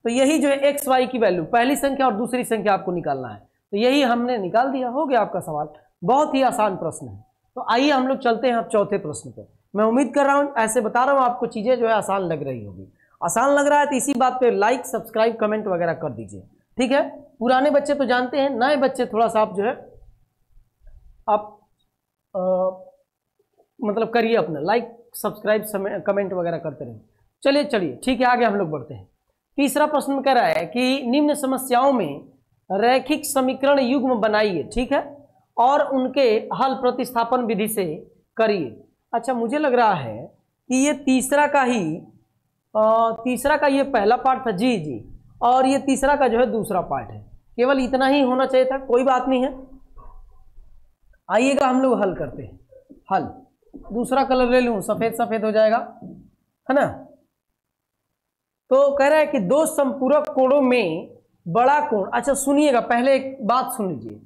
तो यही जो है एक्स वाई की वैल्यू, पहली संख्या और दूसरी संख्या आपको निकालना है। तो यही हमने निकाल दिया, हो गया आपका सवाल। बहुत ही आसान प्रश्न है। तो आइए हम लोग चलते हैं अब चौथे प्रश्न पे। मैं उम्मीद कर रहा हूं, ऐसे बता रहा हूं, आपको चीजें जो है आसान लग रही होगी। आसान लग रहा है तो इसी बात पे लाइक, सब्सक्राइब, कमेंट वगैरह कर दीजिए, ठीक है। पुराने बच्चे तो जानते हैं, नए बच्चे थोड़ा सा आप जो है आप मतलब करिए अपना लाइक, सब्सक्राइब, कमेंट वगैरह करते रहिए। चलिए ठीक है, आगे हम लोग बढ़ते हैं। तीसरा प्रश्न कह रहा है कि निम्न समस्याओं में रैखिक समीकरण युग्म बनाइए, ठीक है, और उनके हल प्रतिस्थापन विधि से करिए। अच्छा, मुझे लग रहा है कि ये तीसरा का ये पहला पार्ट था, जी, और ये तीसरा का जो है दूसरा पार्ट है। केवल इतना ही होना चाहिए था, कोई बात नहीं है। आइएगा हम लोग हल करते हैं। हल, दूसरा कलर ले लूं, सफेद सफेद हो जाएगा, है ना। तो कह रहा है कि दो संपूरक कोणों में बड़ा कोण, अच्छा सुनिएगा, पहले एक बात सुन लीजिए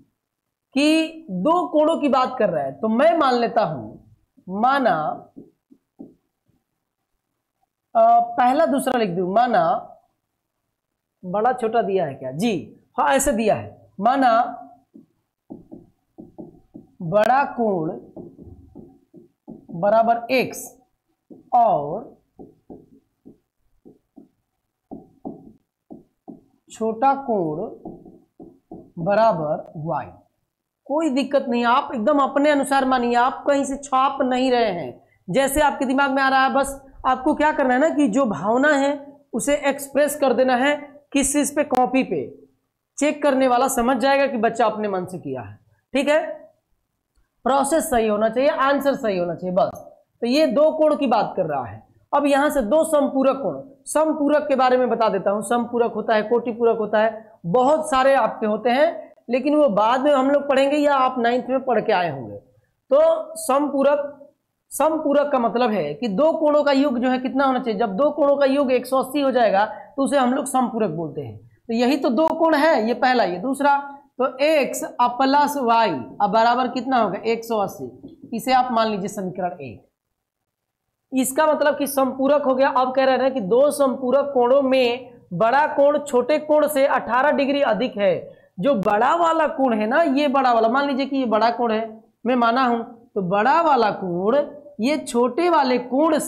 कि दो कोणों की बात कर रहा है। तो मैं मान लेता हूं, माना पहला दूसरा लिख दूं, माना बड़ा छोटा दिया है क्या जी, हाँ ऐसे दिया है। माना बड़ा कोण बराबर x और छोटा कोण बराबर y। कोई दिक्कत नहीं, आप एकदम अपने अनुसार मानिए, आप कहीं से छाप नहीं रहे हैं, जैसे आपके दिमाग में आ रहा है बस आपको क्या करना है ना कि जो भावना है उसे एक्सप्रेस कर देना है किस चीज पे, कॉपी पे। चेक करने वाला समझ जाएगा कि बच्चा अपने मन से किया है, ठीक है। प्रोसेस सही होना चाहिए, आंसर सही होना चाहिए, बस। तो ये दो कोण की बात कर रहा है। अब यहां से दो समपूरक कोण, समपूरक के बारे में बता देता हूं। समपूरक होता है, कोटिपूरक होता है, बहुत सारे आपके होते हैं, लेकिन वो बाद में हम लोग पढ़ेंगे या आप 9th में पढ़ के आए होंगे। तो समपूरक, समपूरक का मतलब है कि दो कोणों का योग जो है कितना होना चाहिए। जब दो कोणों का योग 180 हो जाएगा तो उसे हम लोग समपूरक बोलते हैं। तो यही तो दो कोण है, ये पहला, ये दूसरा। तो x प्लस वाई अब बराबर कितना होगा 180। इसे आप मान लीजिए समीकरण 1। इसका मतलब कि समपूरक हो गया। अब कह रहे हैं कि दो समपूरक कोणों में बड़ा कोण छोटे कोण से 18 डिग्री अधिक है। जो बड़ा वाला कोण है ना, ये बड़ा वाला, मान लीजिए कि ये बड़ा कोण है, मैं माना हूं, तो बड़ा वाला कोण ये छोटे वाले कोण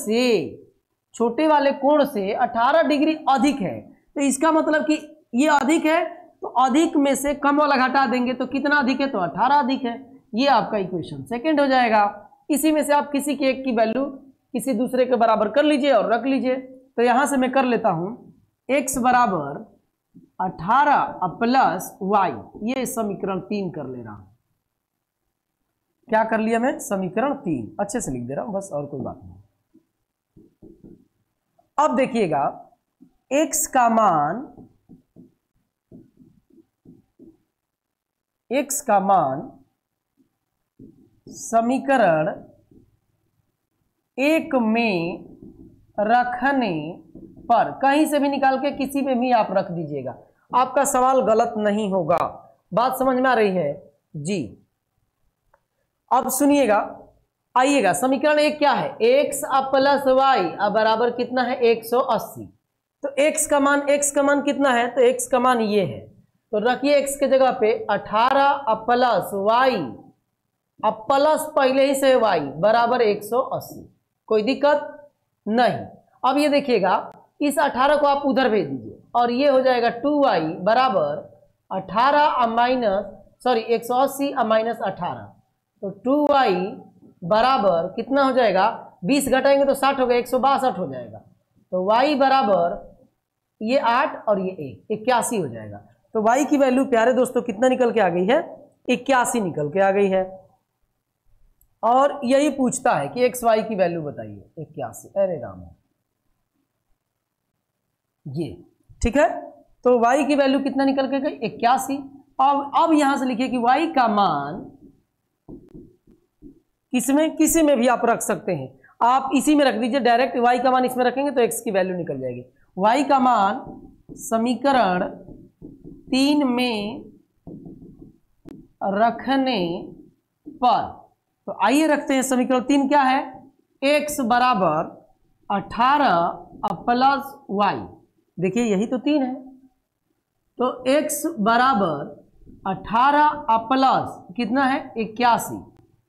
से 18 डिग्री अधिक है। तो इसका मतलब कि ये अधिक है, तो अधिक में से कम वाला घटा देंगे तो कितना अधिक है, तो 18 अधिक है। ये आपका इक्वेशन सेकंड हो जाएगा। इसी में से आप किसी के एक की वैल्यू किसी दूसरे के बराबर कर लीजिए और रख लीजिए। तो यहां से मैं कर लेता हूं x बराबर 18 प्लस वाई, ये समीकरण 3 कर ले रहा हूं। क्या कर लिया मैं, समीकरण 3 अच्छे से लिख दे रहा हूं बस, और कोई बात नहीं। अब देखिएगा x का मान समीकरण 1 में रखने पर कहीं से भी निकाल के किसी में भी आप रख दीजिएगा, आपका सवाल गलत नहीं होगा। बात समझ में आ रही है जी। अब सुनिएगा, आइएगा, समीकरण 1 क्या है, x प्लस वाई अब बराबर कितना है 180। तो x का मान कितना है, तो x का मान ये है। तो रखिए x के जगह पे 18 प्लस वाई, अब प्लस पहले ही से y बराबर 180, कोई दिक्कत नहीं। अब ये देखिएगा, इस 18 को आप उधर भेज दीजिए और ये हो जाएगा 2y बराबर 180 माइनस 18। तो 2y बराबर कितना हो जाएगा, 20 घटाएंगे तो 60 हो गया, 162 हो जाएगा। तो y बराबर ये 8 और ये 1, 81 हो जाएगा। तो y की वैल्यू प्यारे दोस्तों कितना निकल के आ गई है, 81 निकल के आ गई है। और यही पूछता है कि x y की वैल्यू बताइए, 81। अरे राम, ये ठीक है। तो y की वैल्यू कितना निकल के गई, 81। अब यहां से लिखिए कि y का मान किसी में भी आप रख सकते हैं। आप इसी में रख दीजिए, डायरेक्ट y का मान इसमें रखेंगे तो x की वैल्यू निकल जाएगी। y का मान समीकरण 3 में रखने पर, तो आइए रखते हैं समीकरण 3 क्या है, x बराबर 18 प्लस वाई, देखिए यही तो 3 है। तो x बराबर 18 प्लस कितना है 81,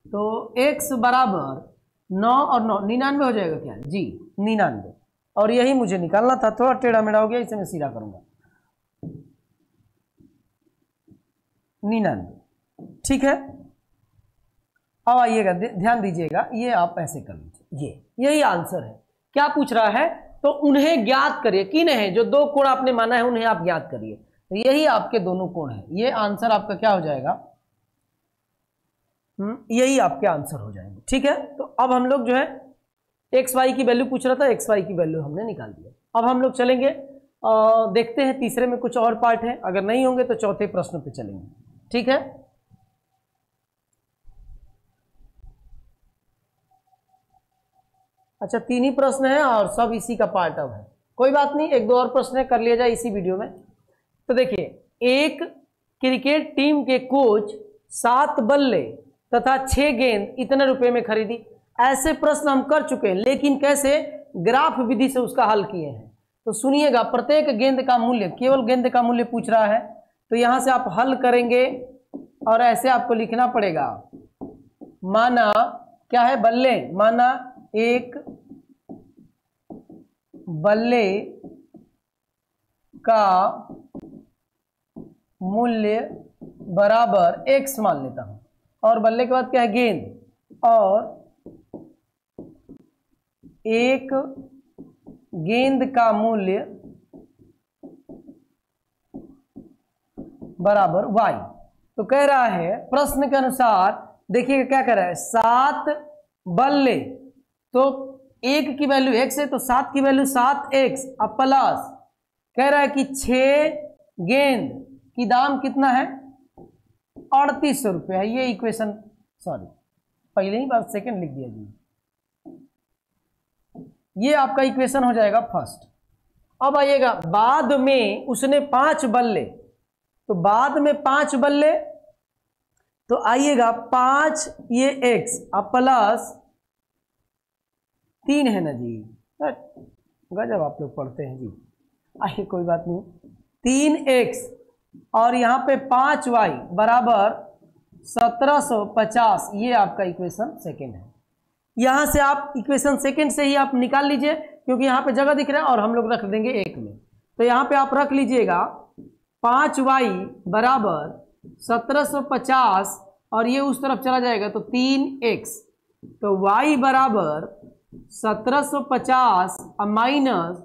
तो x बराबर 9 और 9 99 हो जाएगा क्या जी, 99। और यही मुझे निकालना था, थोड़ा टेढ़ा मेढ़ा हो गया, इसे मैं सीधा करूंगा 99, ठीक है। अब आइएगा, ध्यान दीजिएगा, ये आप ऐसे कर लीजिए, यही आंसर है। क्या पूछ रहा है, तो उन्हें ज्ञात करिए, किन है जो दो कोण आपने माना है उन्हें आप ज्ञात करिए। तो यही आपके दोनों कोण है, ये आंसर आपका क्या हो जाएगा, यही आपके आंसर हो जाएंगे, ठीक है। तो अब हम लोग जो है एक्स वाई की वैल्यू पूछ रहा था, एक्स वाई की वैल्यू हमने निकाल दिया। अब हम लोग चलेंगे, देखते हैं तीसरे में कुछ और पार्ट है, अगर नहीं होंगे तो चौथे प्रश्न पे चलेंगे, ठीक है। अच्छा, 3 ही प्रश्न है और सब इसी का पार्ट अब है, कोई बात नहीं, 1-2 और प्रश्न कर लिया जाए इसी वीडियो में। तो देखिए, एक क्रिकेट टीम के कोच 7 बल्ले तथा 6 गेंद इतने रुपए में खरीदी। ऐसे प्रश्न हम कर चुके हैं, लेकिन कैसे, ग्राफ विधि से उसका हल किए हैं। तो सुनिएगा, प्रत्येक गेंद का मूल्य, केवल गेंद का मूल्य पूछ रहा है, तो यहां से आप हल करेंगे और ऐसे आपको लिखना पड़ेगा। माना क्या है, बल्ले, माना एक बल्ले का मूल्य बराबर x मान लेता हूं, और बल्ले के बाद क्या है गेंद, और एक गेंद का मूल्य बराबर y। तो कह रहा है प्रश्न के अनुसार, देखिएगा क्या कह रहा है, 7 बल्ले, तो एक की वैल्यू x है तो 7 की वैल्यू 7x, अब प्लस कह रहा है कि 6 गेंद की दाम कितना है, 3800 रुपये है। ये इक्वेशन, सॉरी पहले ही बार सेकंड लिख दिया जी, ये आपका इक्वेशन हो जाएगा फर्स्ट। अब आइएगा बाद में उसने 5 बल्ले, तो बाद में 5 बल्ले, तो आइएगा 5 ये x अब प्लस 3 है ना जी, गजब आप लोग पढ़ते हैं जी। आइए कोई बात नहीं, 3x और यहाँ पे 5y बराबर 1750, ये आपका इक्वेशन सेकेंड है। यहाँ से आप इक्वेशन सेकेंड से ही आप निकाल लीजिए, क्योंकि यहाँ पे जगह दिख रहा है और हम लोग रख देंगे एक में, तो यहाँ पे आप रख लीजिएगा 5y बराबर 1750, और ये उस तरफ चला जाएगा तो 3x, तो y बराबर 1750 माइनस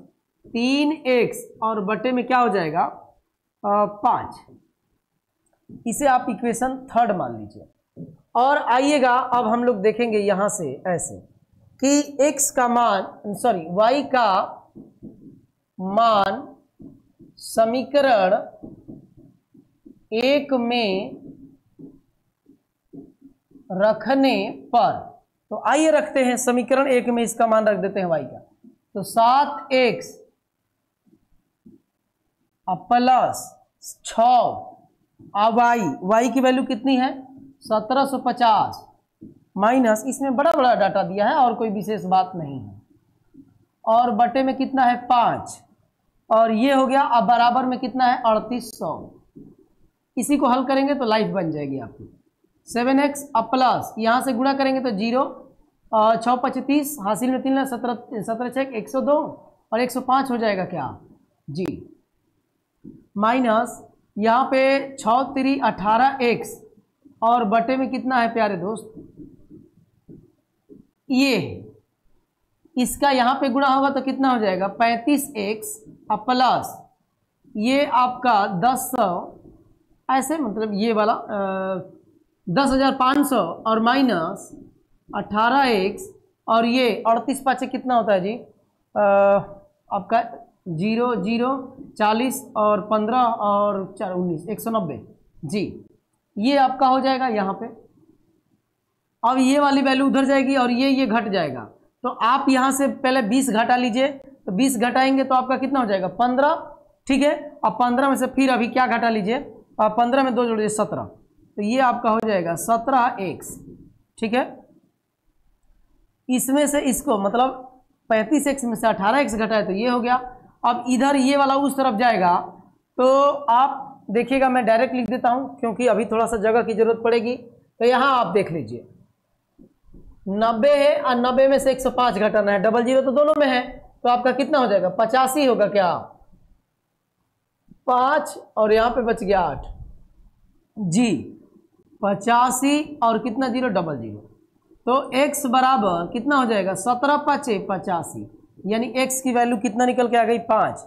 3x और बटे में क्या हो जाएगा 5। इसे आप इक्वेशन थर्ड मान लीजिए। और आइएगा अब हम लोग देखेंगे यहाँ से ऐसे कि x का मान, सॉरी y का मान समीकरण 1 में रखने पर, तो आइए रखते हैं समीकरण 1 में इसका मान रख देते हैं y का, तो 7x प्लस 6 अब y की वैल्यू कितनी है 1750 माइनस, इसमें बड़ा बड़ा डाटा दिया है और कोई विशेष बात नहीं है, और बटे में कितना है 5, और ये हो गया, अब बराबर में कितना है 3800। इसी को हल करेंगे तो लाइफ बन जाएगी आपकी। 7x अब प्लस यहाँ से गुणा करेंगे तो 0, 6 25 हासिल में 3 17 6 102 और 105 हो जाएगा क्या जी, माइनस यहाँ पे 6 3 18x और बटे में कितना है प्यारे दोस्त, ये इसका यहाँ पे गुणा होगा तो कितना हो जाएगा 35x अब प्लस ये आपका 1000, ऐसे मतलब ये वाला 10,500 और माइनस 18x और ये 38 5 कितना होता है जी आपका 0 0 40 और 15 और 4 19 190 जी, ये आपका हो जाएगा यहाँ पे। अब ये वाली वैल्यू उधर जाएगी और ये घट जाएगा, तो आप यहाँ से पहले 20 घटा लीजिए, तो 20 घटाएंगे तो आपका कितना हो जाएगा 15, ठीक है। अब 15 में से फिर अभी क्या घटा लीजिए, 15 में 2 जोड़ दीजिए 17, तो ये आपका हो जाएगा 17x, ठीक है। इसमें से इसको मतलब 35x में से 18x घटाए तो ये हो गया। अब इधर ये वाला उस तरफ जाएगा, तो आप देखिएगा मैं डायरेक्ट लिख देता हूं क्योंकि अभी थोड़ा सा जगह की जरूरत पड़ेगी। तो यहाँ आप देख लीजिए 90 है और 90 में से 105 घटाना है, डबल जीरो तो दोनों में है, तो आपका कितना हो जाएगा 85 होगा क्या 5 और यहाँ पे बच गया 8 जी, 85 और कितना जीरो डबल जीरो, तो x बराबर कितना हो जाएगा 17 5 85, यानी x की वैल्यू कितना निकल के आ गई 5,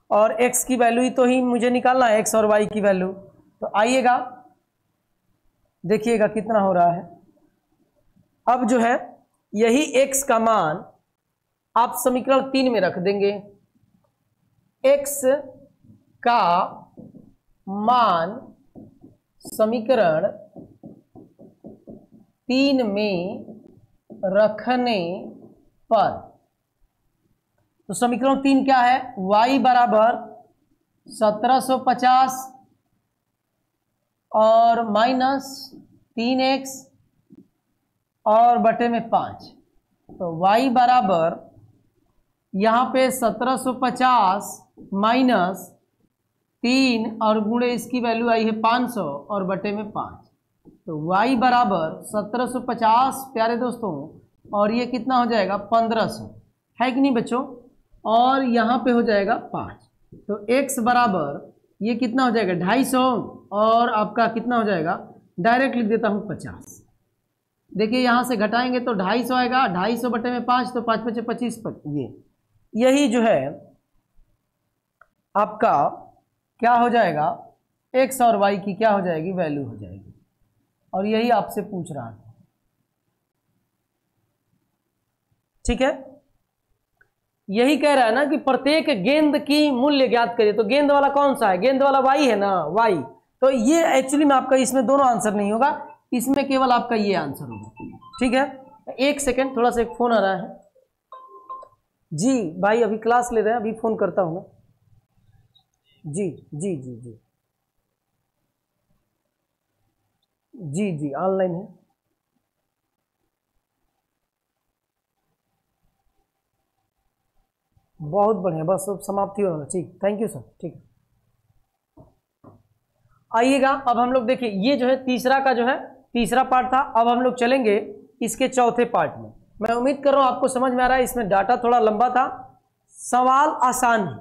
और x की वैल्यू ही तो ही मुझे निकालना है, x और y की वैल्यू। तो आइएगा देखिएगा कितना हो रहा है। अब जो है यही x का मान आप समीकरण 3 में रख देंगे, x का मान समीकरण 3 में रखने पर, तो समीकरण 3 क्या है, y बराबर 1750 और माइनस 3x और बटे में 5, तो y बराबर यहाँ पे 1750 माइनस 3 और गुणे इसकी वैल्यू आई है 500 और बटे में 5, तो y बराबर 1750 प्यारे दोस्तों, और ये कितना हो जाएगा 1500, है कि नहीं बच्चों, और यहाँ पे हो जाएगा 5, तो x बराबर ये कितना हो जाएगा 250 और आपका कितना हो जाएगा, डायरेक्ट लिख देता हूँ 50। देखिए यहाँ से घटाएंगे तो 250 आएगा, 250 बटे में 5 तो 5 बचे 25 पर यही जो है आपका क्या हो जाएगा, एक्स और वाई की क्या हो जाएगी, वैल्यू हो जाएगी। और यही आपसे पूछ रहा था, ठीक है। यही कह रहा है ना कि प्रत्येक गेंद की मूल्य ज्ञात करिए। तो गेंद वाला कौन सा है, गेंद वाला वाई है ना, वाई। तो ये एक्चुअली में आपका इसमें दोनों आंसर नहीं होगा, इसमें केवल आपका ये आंसर होगा, ठीक है। एक सेकेंड, थोड़ा सा एक फोन आ रहा है। जी भाई अभी क्लास ले रहे हैं, अभी फोन करता हूँ मैं। जी जी जी जी जी जी ऑनलाइन है। बहुत बढ़िया, बस अब समाप्ति हो रहा है, ठीक, थैंक यू सर, ठीक है। आइएगा अब हम लोग देखिए, ये जो है तीसरा का जो है तीसरा पार्ट था। अब हम लोग चलेंगे इसके चौथे पार्ट में। मैं उम्मीद कर रहा हूँ आपको समझ में आ रहा है। इसमें डाटा थोड़ा लंबा था, सवाल आसान है,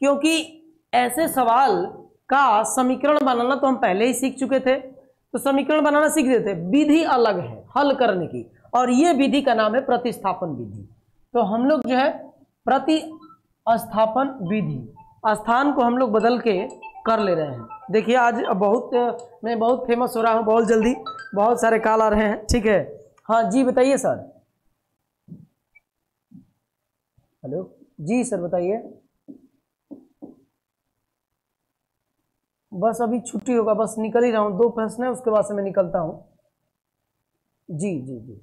क्योंकि ऐसे सवाल का समीकरण बनाना तो हम पहले ही सीख चुके थे। तो समीकरण बनाना सीख रहे थे, विधि अलग है हल करने की, और ये विधि का नाम है प्रतिस्थापन विधि। तो हम लोग जो है प्रतिस्थापन विधि, स्थान को हम लोग बदल के कर ले रहे हैं। देखिए आज मैं बहुत फेमस हो रहा हूँ, बहुत जल्दी बहुत सारे कॉल आ रहे हैं, ठीक है। हाँ जी बताइए सर। हेलो जी सर बताइए। बस अभी छुट्टी होगा, बस निकल ही रहा हूँ, 2 प्रश्न है उसके बाद से मैं निकलता हूँ। जी जी जी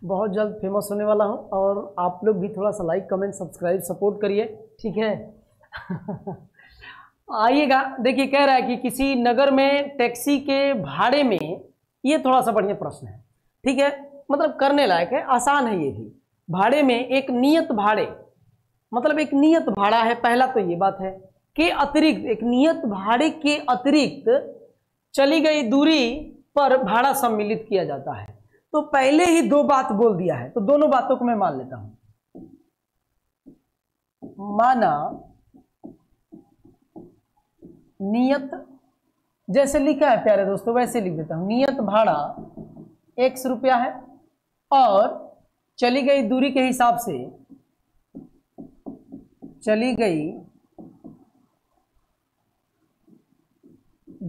बहुत जल्द फेमस होने वाला हूँ, और आप लोग भी थोड़ा सा लाइक कमेंट सब्सक्राइब सपोर्ट करिए, ठीक है। आइएगा, देखिए कह रहा है कि किसी नगर में टैक्सी के भाड़े में, ये थोड़ा सा बढ़िया प्रश्न है, ठीक है, मतलब करने लायक है, आसान है ये भी। भाड़े में एक नियत भाड़े, मतलब एक नियत भाड़ा है, पहला तो ये बात है, के अतिरिक्त एक नियत भाड़े के अतिरिक्त चली गई दूरी पर भाड़ा सम्मिलित किया जाता है। तो पहले ही 2 बात बोल दिया है, तो दोनों बातों को मैं मान लेता हूं। माना नियत, जैसे लिखा है प्यारे दोस्तों वैसे लिख देता हूं, नियत भाड़ा x रुपया है, और चली गई दूरी के हिसाब से चली गई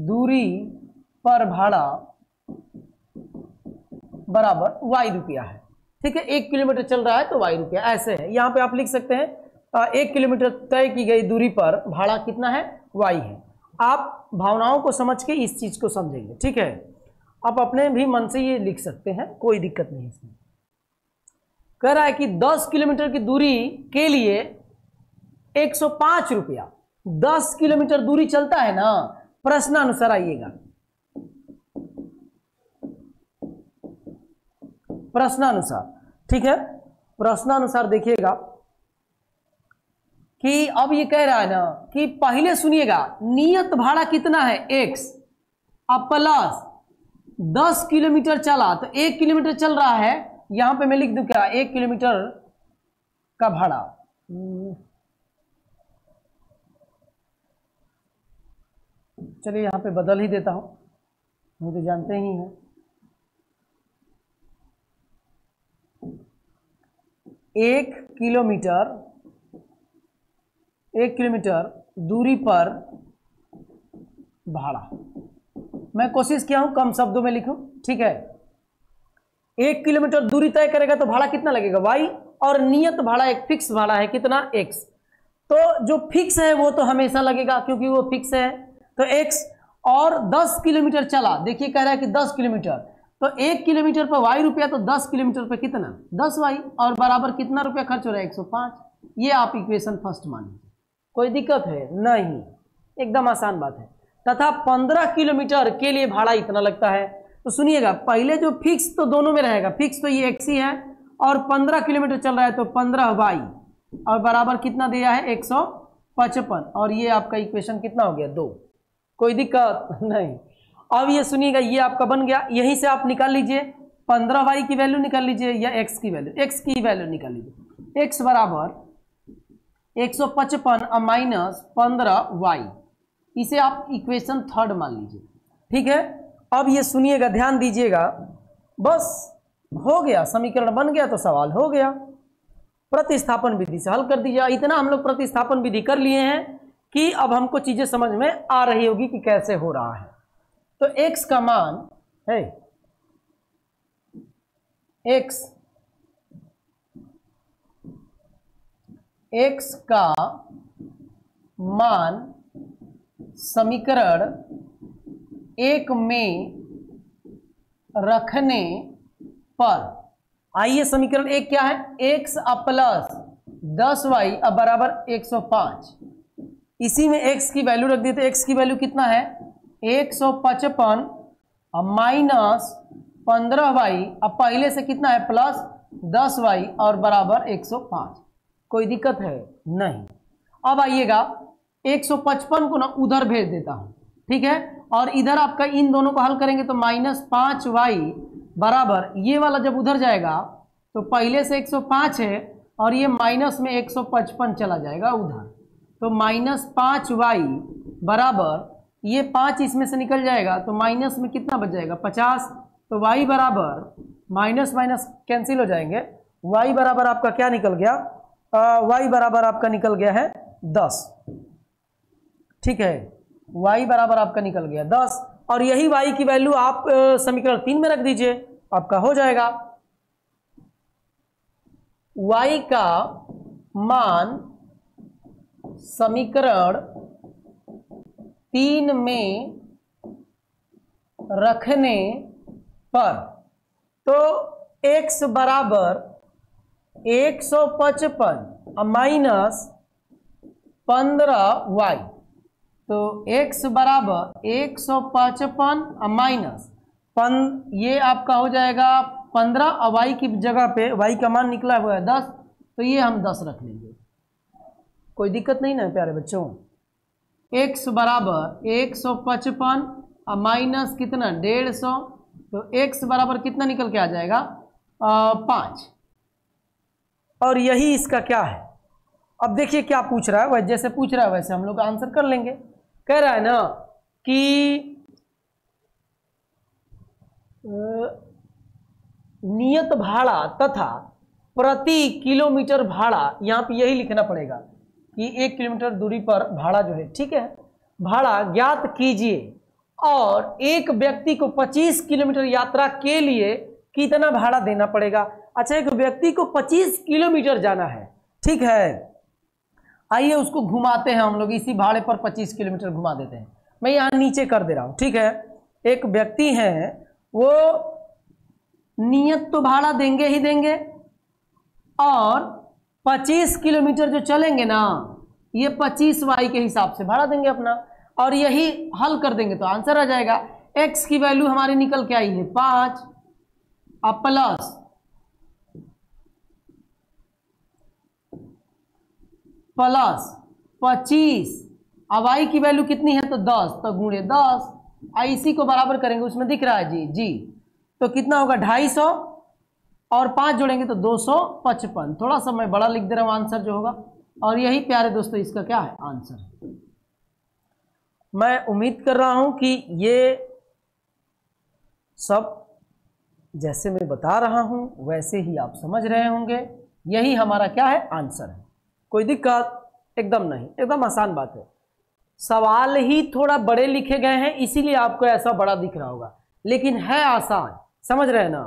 दूरी पर भाड़ा बराबर y रुपया है, ठीक है। 1 किलोमीटर चल रहा है तो y रुपया, ऐसे है। यहाँ पे आप लिख सकते हैं 1 किलोमीटर तय की गई दूरी पर भाड़ा कितना है, y है। आप भावनाओं को समझ के इस चीज को समझेंगे, ठीक है। आप अपने भी मन से ये लिख सकते हैं, कोई दिक्कत नहीं इसमें। कह रहा है कि 10 किलोमीटर की दूरी के लिए 105 रुपया, 10 किलोमीटर दूरी चलता है ना, प्रश्नानुसार आइएगा, प्रश्नानुसार, ठीक है। प्रश्नानुसार देखिएगा कि अब ये कह रहा है ना कि पहले सुनिएगा, नियत भाड़ा कितना है x, अब प्लस 10 किलोमीटर चला, तो 1 किलोमीटर चल रहा है, यहां पे मैं लिख दूं क्या, 1 किलोमीटर का भाड़ा, चलिए यहां पे बदल ही देता हूं, मुझे जानते ही हैं। 1 किलोमीटर दूरी पर भाड़ा, मैं कोशिश किया हूं कम शब्दों में लिखूं, ठीक है। 1 किलोमीटर दूरी तय करेगा तो भाड़ा कितना लगेगा, y, और नियत भाड़ा एक फिक्स भाड़ा है कितना, x। तो जो फिक्स है वो तो हमेशा लगेगा क्योंकि वो फिक्स है, तो x, और 10 किलोमीटर चला, देखिए कह रहा है कि 10 किलोमीटर, तो 1 किलोमीटर पर y रुपया, तो 10 किलोमीटर पर कितना, 10y, और बराबर कितना रुपया खर्च हो रहा है, 105। ये आप इक्वेशन फर्स्ट मान लीजिए, कोई दिक्कत है नहीं, एकदम आसान बात है। तथा 15 किलोमीटर के लिए भाड़ा इतना लगता है। तो सुनिएगा, पहले जो फिक्स तो दोनों में रहेगा, फिक्स तो ये x ही है, और 15 किलोमीटर चल रहा है तो 15y, और बराबर कितना दिया है, 155, और ये आपका इक्वेशन कितना हो गया, 2, कोई दिक्कत नहीं। अब ये सुनिएगा, ये आपका बन गया, यहीं से आप निकाल लीजिए 15y की वैल्यू निकाल लीजिए, या x की वैल्यू निकाल लीजिए। x बराबर 155 माइनस 15y, इसे आप इक्वेशन थर्ड मान लीजिए। ठीक है, अब ये सुनिएगा, ध्यान दीजिएगा, बस हो गया, समीकरण बन गया तो सवाल हो गया। प्रतिस्थापन विधि से हल कर दीजिए। इतना हम लोग प्रतिस्थापन विधि कर लिए हैं कि अब हमको चीजें समझ में आ रही होगी कि कैसे हो रहा है। तो x का मान है, x का मान समीकरण 1 में रखने पर, आइए समीकरण 1 क्या है, x प्लस 10y अब बराबर 105। इसी में x की वैल्यू रख दी, तो x की वैल्यू कितना है 155 माइनस 15y, अब पहले से कितना है प्लस 10y और बराबर 105। कोई दिक्कत है नहीं। अब आइएगा 155 को ना उधर भेज देता हूं, ठीक है, और इधर आपका इन दोनों को हल करेंगे तो माइनस 5y बराबर, ये वाला जब उधर जाएगा तो पहले से 105 है और ये माइनस में 155 चला जाएगा उधर, तो माइनस 5y बराबर, ये 5 इसमें से निकल जाएगा तो माइनस में कितना बच जाएगा 50, तो y बराबर माइनस माइनस कैंसिल हो जाएंगे, y बराबर आपका क्या निकल गया, y बराबर आपका निकल गया है 10। ठीक है, y बराबर आपका निकल गया 10, और यही y की वैल्यू आप समीकरण 3 में रख दीजिए, आपका हो जाएगा। y का मान समीकरण 3 में रखने पर, तो x बराबर 155 माइनस 15y, तो x बराबर 155 माइनस ये आपका हो जाएगा 15, और y की जगह पे y का मान निकला हुआ है 10, तो ये हम 10 रख लेंगे, कोई दिक्कत नहीं ना प्यारे बच्चों। x बराबर 155 माइनस कितना 150, तो x बराबर कितना निकल के आ जाएगा 5, और यही इसका क्या है। अब देखिए क्या पूछ रहा है, वह जैसे पूछ रहा है वैसे हम लोग आंसर कर लेंगे। कह रहा है ना कि नियत भाड़ा तथा प्रति किलोमीटर भाड़ा, यहाँ पे यही लिखना पड़ेगा कि 1 किलोमीटर दूरी पर भाड़ा जो है, ठीक है, भाड़ा ज्ञात कीजिए और एक व्यक्ति को 25 किलोमीटर यात्रा के लिए कितना भाड़ा देना पड़ेगा। अच्छा, एक व्यक्ति को 25 किलोमीटर जाना है, ठीक है, आइए उसको घुमाते हैं हम लोग, इसी भाड़े पर 25 किलोमीटर घुमा देते हैं। मैं यहाँ नीचे कर दे रहा हूँ, ठीक है। एक व्यक्ति है, वो नियत तो भाड़ा देंगे ही देंगे, और 25 किलोमीटर जो चलेंगे ना, ये 25y के हिसाब से भाड़ा देंगे अपना, और यही हल कर देंगे तो आंसर आ जाएगा। x की वैल्यू हमारी निकल के आई है 5 प्लस प्लस 25, अब y की वैल्यू कितनी है तो 10, तो गुणे 10, इसी को बराबर करेंगे, उसमें दिख रहा है जी, तो कितना होगा 250, और 5 जोड़ेंगे तो 255। थोड़ा सा मैं बड़ा लिख दे रहा हूं आंसर जो होगा, और यही प्यारे दोस्तों इसका क्या है आंसर। मैं उम्मीद कर रहा हूं कि ये सब जैसे मैं बता रहा हूं वैसे ही आप समझ रहे होंगे। यही हमारा क्या है आंसर है, कोई दिक्कत एकदम नहीं, एकदम आसान बात है। सवाल ही थोड़ा बड़े लिखे गए हैं इसीलिए आपको ऐसा बड़ा दिख रहा होगा, लेकिन है आसान, समझ रहे हैं ना।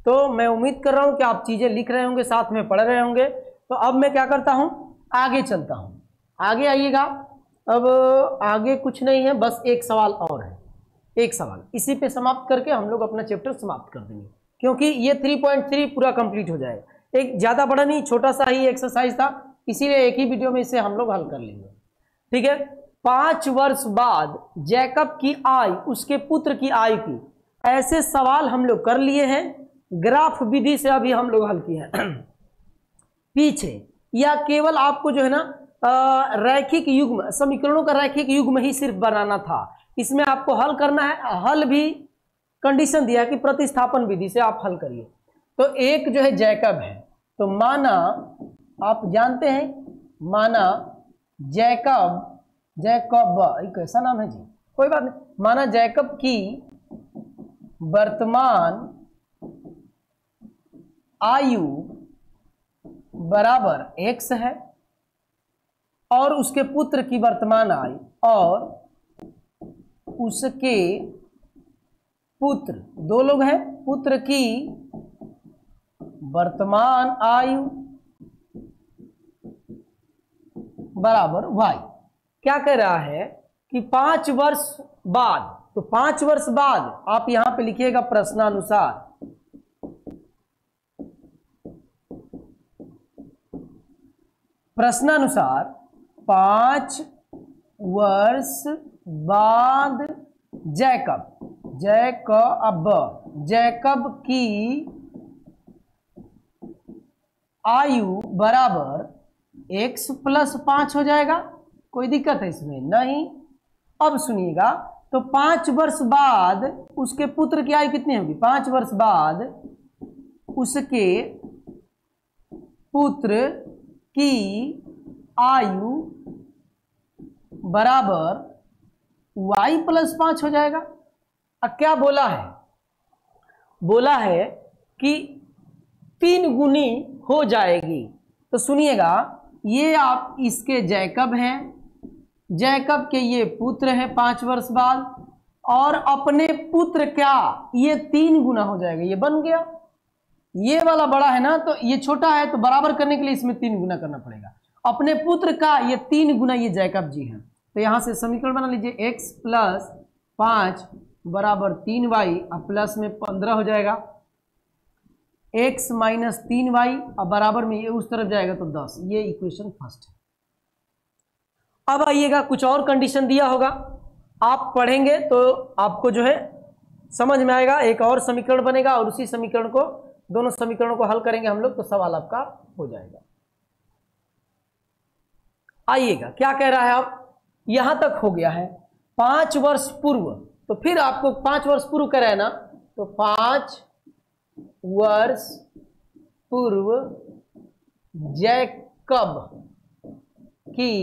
तो मैं उम्मीद कर रहा हूं कि आप चीजें लिख रहे होंगे, साथ में पढ़ रहे होंगे। तो अब मैं क्या करता हूं, आगे चलता हूं, आगे आइएगा। अब आगे कुछ नहीं है, बस एक सवाल और है, एक सवाल, इसी पे समाप्त करके हम लोग अपना चैप्टर समाप्त कर देंगे, क्योंकि ये 3.3 पूरा कंप्लीट हो जाएगा। एक ज़्यादा बड़ा नहीं, छोटा सा ही एक्सरसाइज था, इसीलिए एक ही वीडियो में इसे हम लोग हल कर लेंगे, ठीक है। 5 वर्ष बाद जैकब की आय उसके पुत्र की आय की, ऐसे सवाल हम लोग कर लिए हैं। ग्राफ विधि से अभी हम लोग हल किए हैं पीछे, या केवल आपको जो है ना रैखिक युग्म, समीकरणों का रैखिक युग्म ही सिर्फ बनाना था। इसमें आपको हल करना है, हल भी कंडीशन दिया कि प्रतिस्थापन विधि से आप हल करिए। तो एक जो है जैकब है, तो माना आप जानते हैं माना जैकब एक कैसा नाम है जी, कोई बात नहीं, माना जैकब की वर्तमान आयु बराबर x है और उसके पुत्र की वर्तमान आयु और उसके पुत्र, दो लोग हैं, पुत्र की वर्तमान आयु बराबर y। क्या कह रहा है कि 5 वर्ष बाद, तो 5 वर्ष बाद आप यहां पे लिखिएगा प्रश्नानुसार, प्रश्नानुसार 5 वर्ष बाद जैकब की आयु बराबर x + 5 हो जाएगा। कोई दिक्कत है इसमें? नहीं। अब सुनिएगा, तो 5 वर्ष बाद उसके पुत्र की आयु कितनी होगी? 5 वर्ष बाद उसके पुत्र की आयु बराबर y + 5 हो जाएगा। अब क्या बोला है? बोला है कि 3 गुनी हो जाएगी। तो सुनिएगा, ये आप इसके जैकब हैं, जैकब के ये पुत्र हैं 5 वर्ष बाद, और अपने पुत्र क्या, ये 3 गुना हो जाएगा। ये बन गया, ये वाला बड़ा है ना, तो ये छोटा है, तो बराबर करने के लिए इसमें 3 गुना करना पड़ेगा। अपने पुत्र का ये 3 गुना ये जैकब जी हैं। तो यहां से समीकरण बना लीजिए, x + 5 बराबर 3y, अब प्लस में 15 हो जाएगा, x - 3y, अब बराबर में ये उस तरफ जाएगा तो 10। ये इक्वेशन फर्स्ट है। अब आइएगा, कुछ और कंडीशन दिया होगा, आप पढ़ेंगे तो आपको जो है समझ में आएगा। एक और समीकरण बनेगा और उसी समीकरण को, दोनों समीकरणों को हल करेंगे हम लोग, तो सवाल आपका हो जाएगा। आइएगा, क्या कह रहा है? आप यहां तक हो गया है 5 वर्ष पूर्व, तो फिर आपको 5 वर्ष पूर्व करा है ना, तो 5 वर्ष पूर्व जैकब की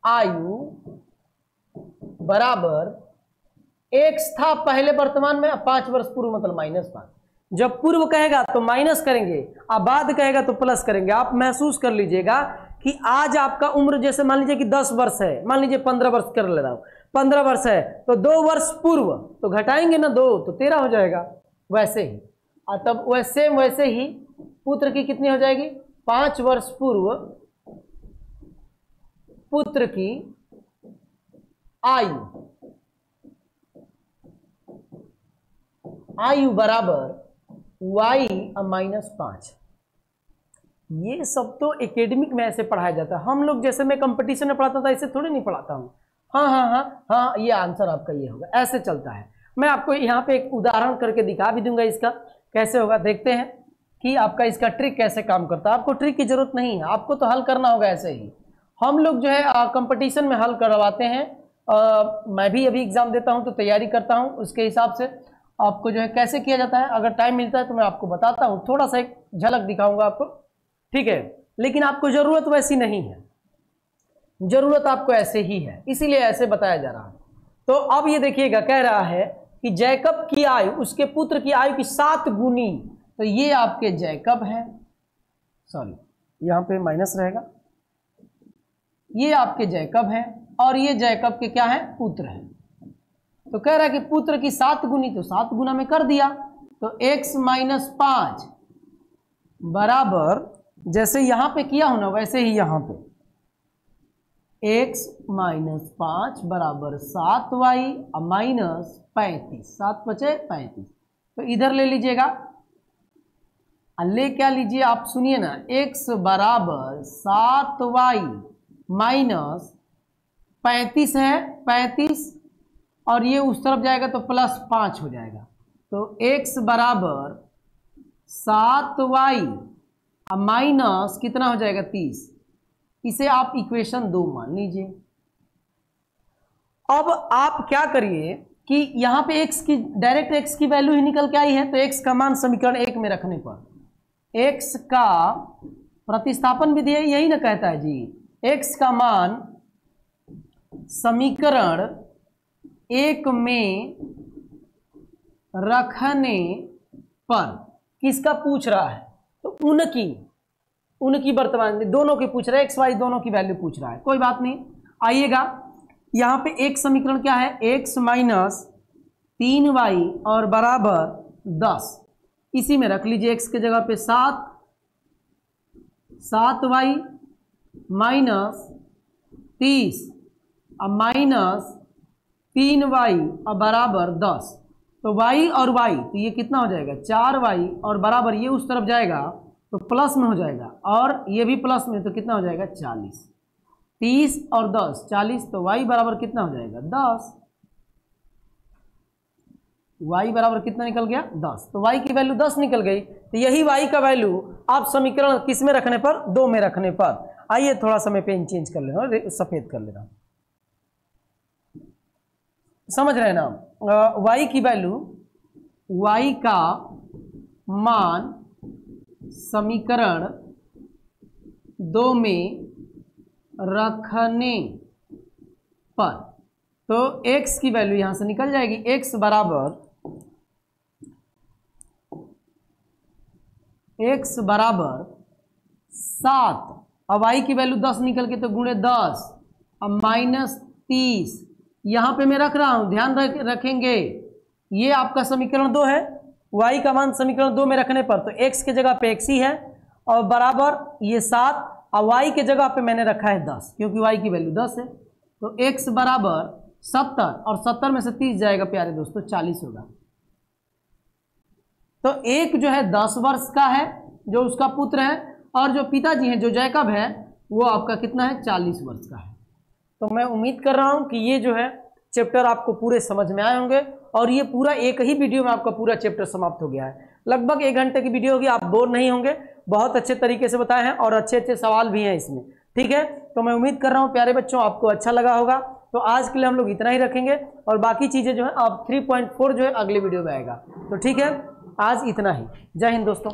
आयु बराबर x था पहले वर्तमान में, 5 वर्ष पूर्व मतलब -5। जब पूर्व कहेगा तो माइनस करेंगे, अब बाद कहेगा तो प्लस करेंगे। आप महसूस कर लीजिएगा कि आज आपका उम्र, जैसे मान लीजिए कि 10 वर्ष है, मान लीजिए 15 वर्ष कर ले रहा हूं, 15 वर्ष है तो 2 वर्ष पूर्व, तो घटाएंगे ना 2 तो 13 हो जाएगा। वैसे ही तब वैसे ही पुत्र की कितनी हो जाएगी? 5 वर्ष पूर्व पुत्र की आयु बराबर y - 5। ये सब तो एकेडमिक में ऐसे पढ़ाया जाता है। हम लोग, जैसे मैं कंपटीशन में पढ़ाता था, ऐसे थोड़ी नहीं पढ़ाता हूँ। हाँ, ये आंसर आपका ये होगा, ऐसे चलता है। मैं आपको यहाँ पे एक उदाहरण करके दिखा भी दूंगा इसका कैसे होगा। देखते हैं कि आपका इसका ट्रिक कैसे काम करता है। आपको ट्रिक की जरूरत नहीं है, आपको तो हल करना होगा ऐसे ही। हम लोग जो है कंपटीशन में हल करवाते हैं। मैं भी अभी एग्जाम देता हूँ तो तैयारी करता हूँ, उसके हिसाब से आपको जो है कैसे किया जाता है, अगर टाइम मिलता है तो मैं आपको बताता हूँ, थोड़ा सा एक झलक दिखाऊंगा आपको, ठीक है। लेकिन आपको जरूरत वैसी नहीं है, जरूरत आपको ऐसे ही है, इसीलिए ऐसे बताया जा रहा है। तो अब ये देखिएगा, कह रहा है कि जैकब की आयु उसके पुत्र की आयु की 7 गुनी। तो ये आपके जैकब है, सॉरी यहां पे माइनस रहेगा, ये आपके जैकब है और ये जैकब के क्या है? पुत्र है। तो कह रहा है कि पुत्र की 7 गुनी, तो 7 गुना में कर दिया, तो x - 5 बराबर, जैसे यहां पे किया हो ना वैसे ही यहां पे x - 5 बराबर 7y - 35, 7 × 5 = 35। तो इधर ले लीजिएगा, ले क्या लीजिए आप, सुनिए ना, x बराबर 7y - 35 है, 35, और ये उस तरफ जाएगा तो +5 हो जाएगा। तो x बराबर 7y माइनस कितना हो जाएगा? 30। इसे आप इक्वेशन 2 मान लीजिए। अब आप क्या करिए कि यहां पे x की, डायरेक्ट x की वैल्यू ही निकल के आई है, तो x का मान समीकरण 1 में रखने पर x का प्रतिस्थापन विधि यही ना कहता है जी, x का मान समीकरण 1 में रखने पर किसका पूछ रहा है, तो उनकी वर्तमान दोनों की पूछ रहा है, एक्स वाई दोनों की वैल्यू पूछ रहा है। कोई बात नहीं, आइएगा यहां पे एक समीकरण क्या है, x माइनस 3y और बराबर 10, इसी में रख लीजिए x के जगह पे 7y माइनस 30 और माइनस 3y और बराबर 10। तो y और y तो ये कितना हो जाएगा 4y और बराबर ये उस तरफ जाएगा तो प्लस में हो जाएगा और ये भी प्लस में, तो कितना हो जाएगा 40। 30 और 10 40, तो y बराबर कितना हो जाएगा 10। y बराबर कितना निकल गया 10, तो y की वैल्यू 10 निकल गई। तो यही y का वैल्यू आप समीकरण किस में रखने पर, 2 में रखने पर। आइए थोड़ा सा मैं पेन चेंज कर ले रहा हूँ, सफेद कर ले रहा हूँ, समझ रहे हैं ना। y की वैल्यू, y का मान समीकरण 2 में रखने पर, तो x की वैल्यू यहां से निकल जाएगी, x बराबर 7, अब y की वैल्यू 10 निकल के तो गुणे 10 अब माइनस 30, यहां पे मैं रख रहा हूं, ध्यान रखेंगे ये आपका समीकरण 2 है, y का मान समीकरण 2 में रखने पर तो x के जगह पे x ही है और बराबर ये 7 और y के जगह पे मैंने रखा है 10 क्योंकि y की वैल्यू 10 है। तो x बराबर 70 और 70 में से 30 जाएगा प्यारे दोस्तों 40 होगा। तो एक जो है 10 वर्ष का है जो उसका पुत्र है और जो पिताजी हैं जो जैकब है वो आपका कितना है 40 वर्ष का है। तो मैं उम्मीद कर रहा हूं कि ये जो है चैप्टर आपको पूरे समझ में आए होंगे और ये पूरा एक ही वीडियो में आपका पूरा चैप्टर समाप्त हो गया है। लगभग 1 घंटे की वीडियो होगी, आप बोर नहीं होंगे, बहुत अच्छे तरीके से बताए हैं और अच्छे अच्छे सवाल भी हैं इसमें, ठीक है। तो मैं उम्मीद कर रहा हूँ प्यारे बच्चों आपको अच्छा लगा होगा। तो आज के लिए हम लोग इतना ही रखेंगे और बाकी चीज़ें जो है आप 3.4 जो है अगले वीडियो में आएगा। तो ठीक है, आज इतना ही। जय हिंद दोस्तों।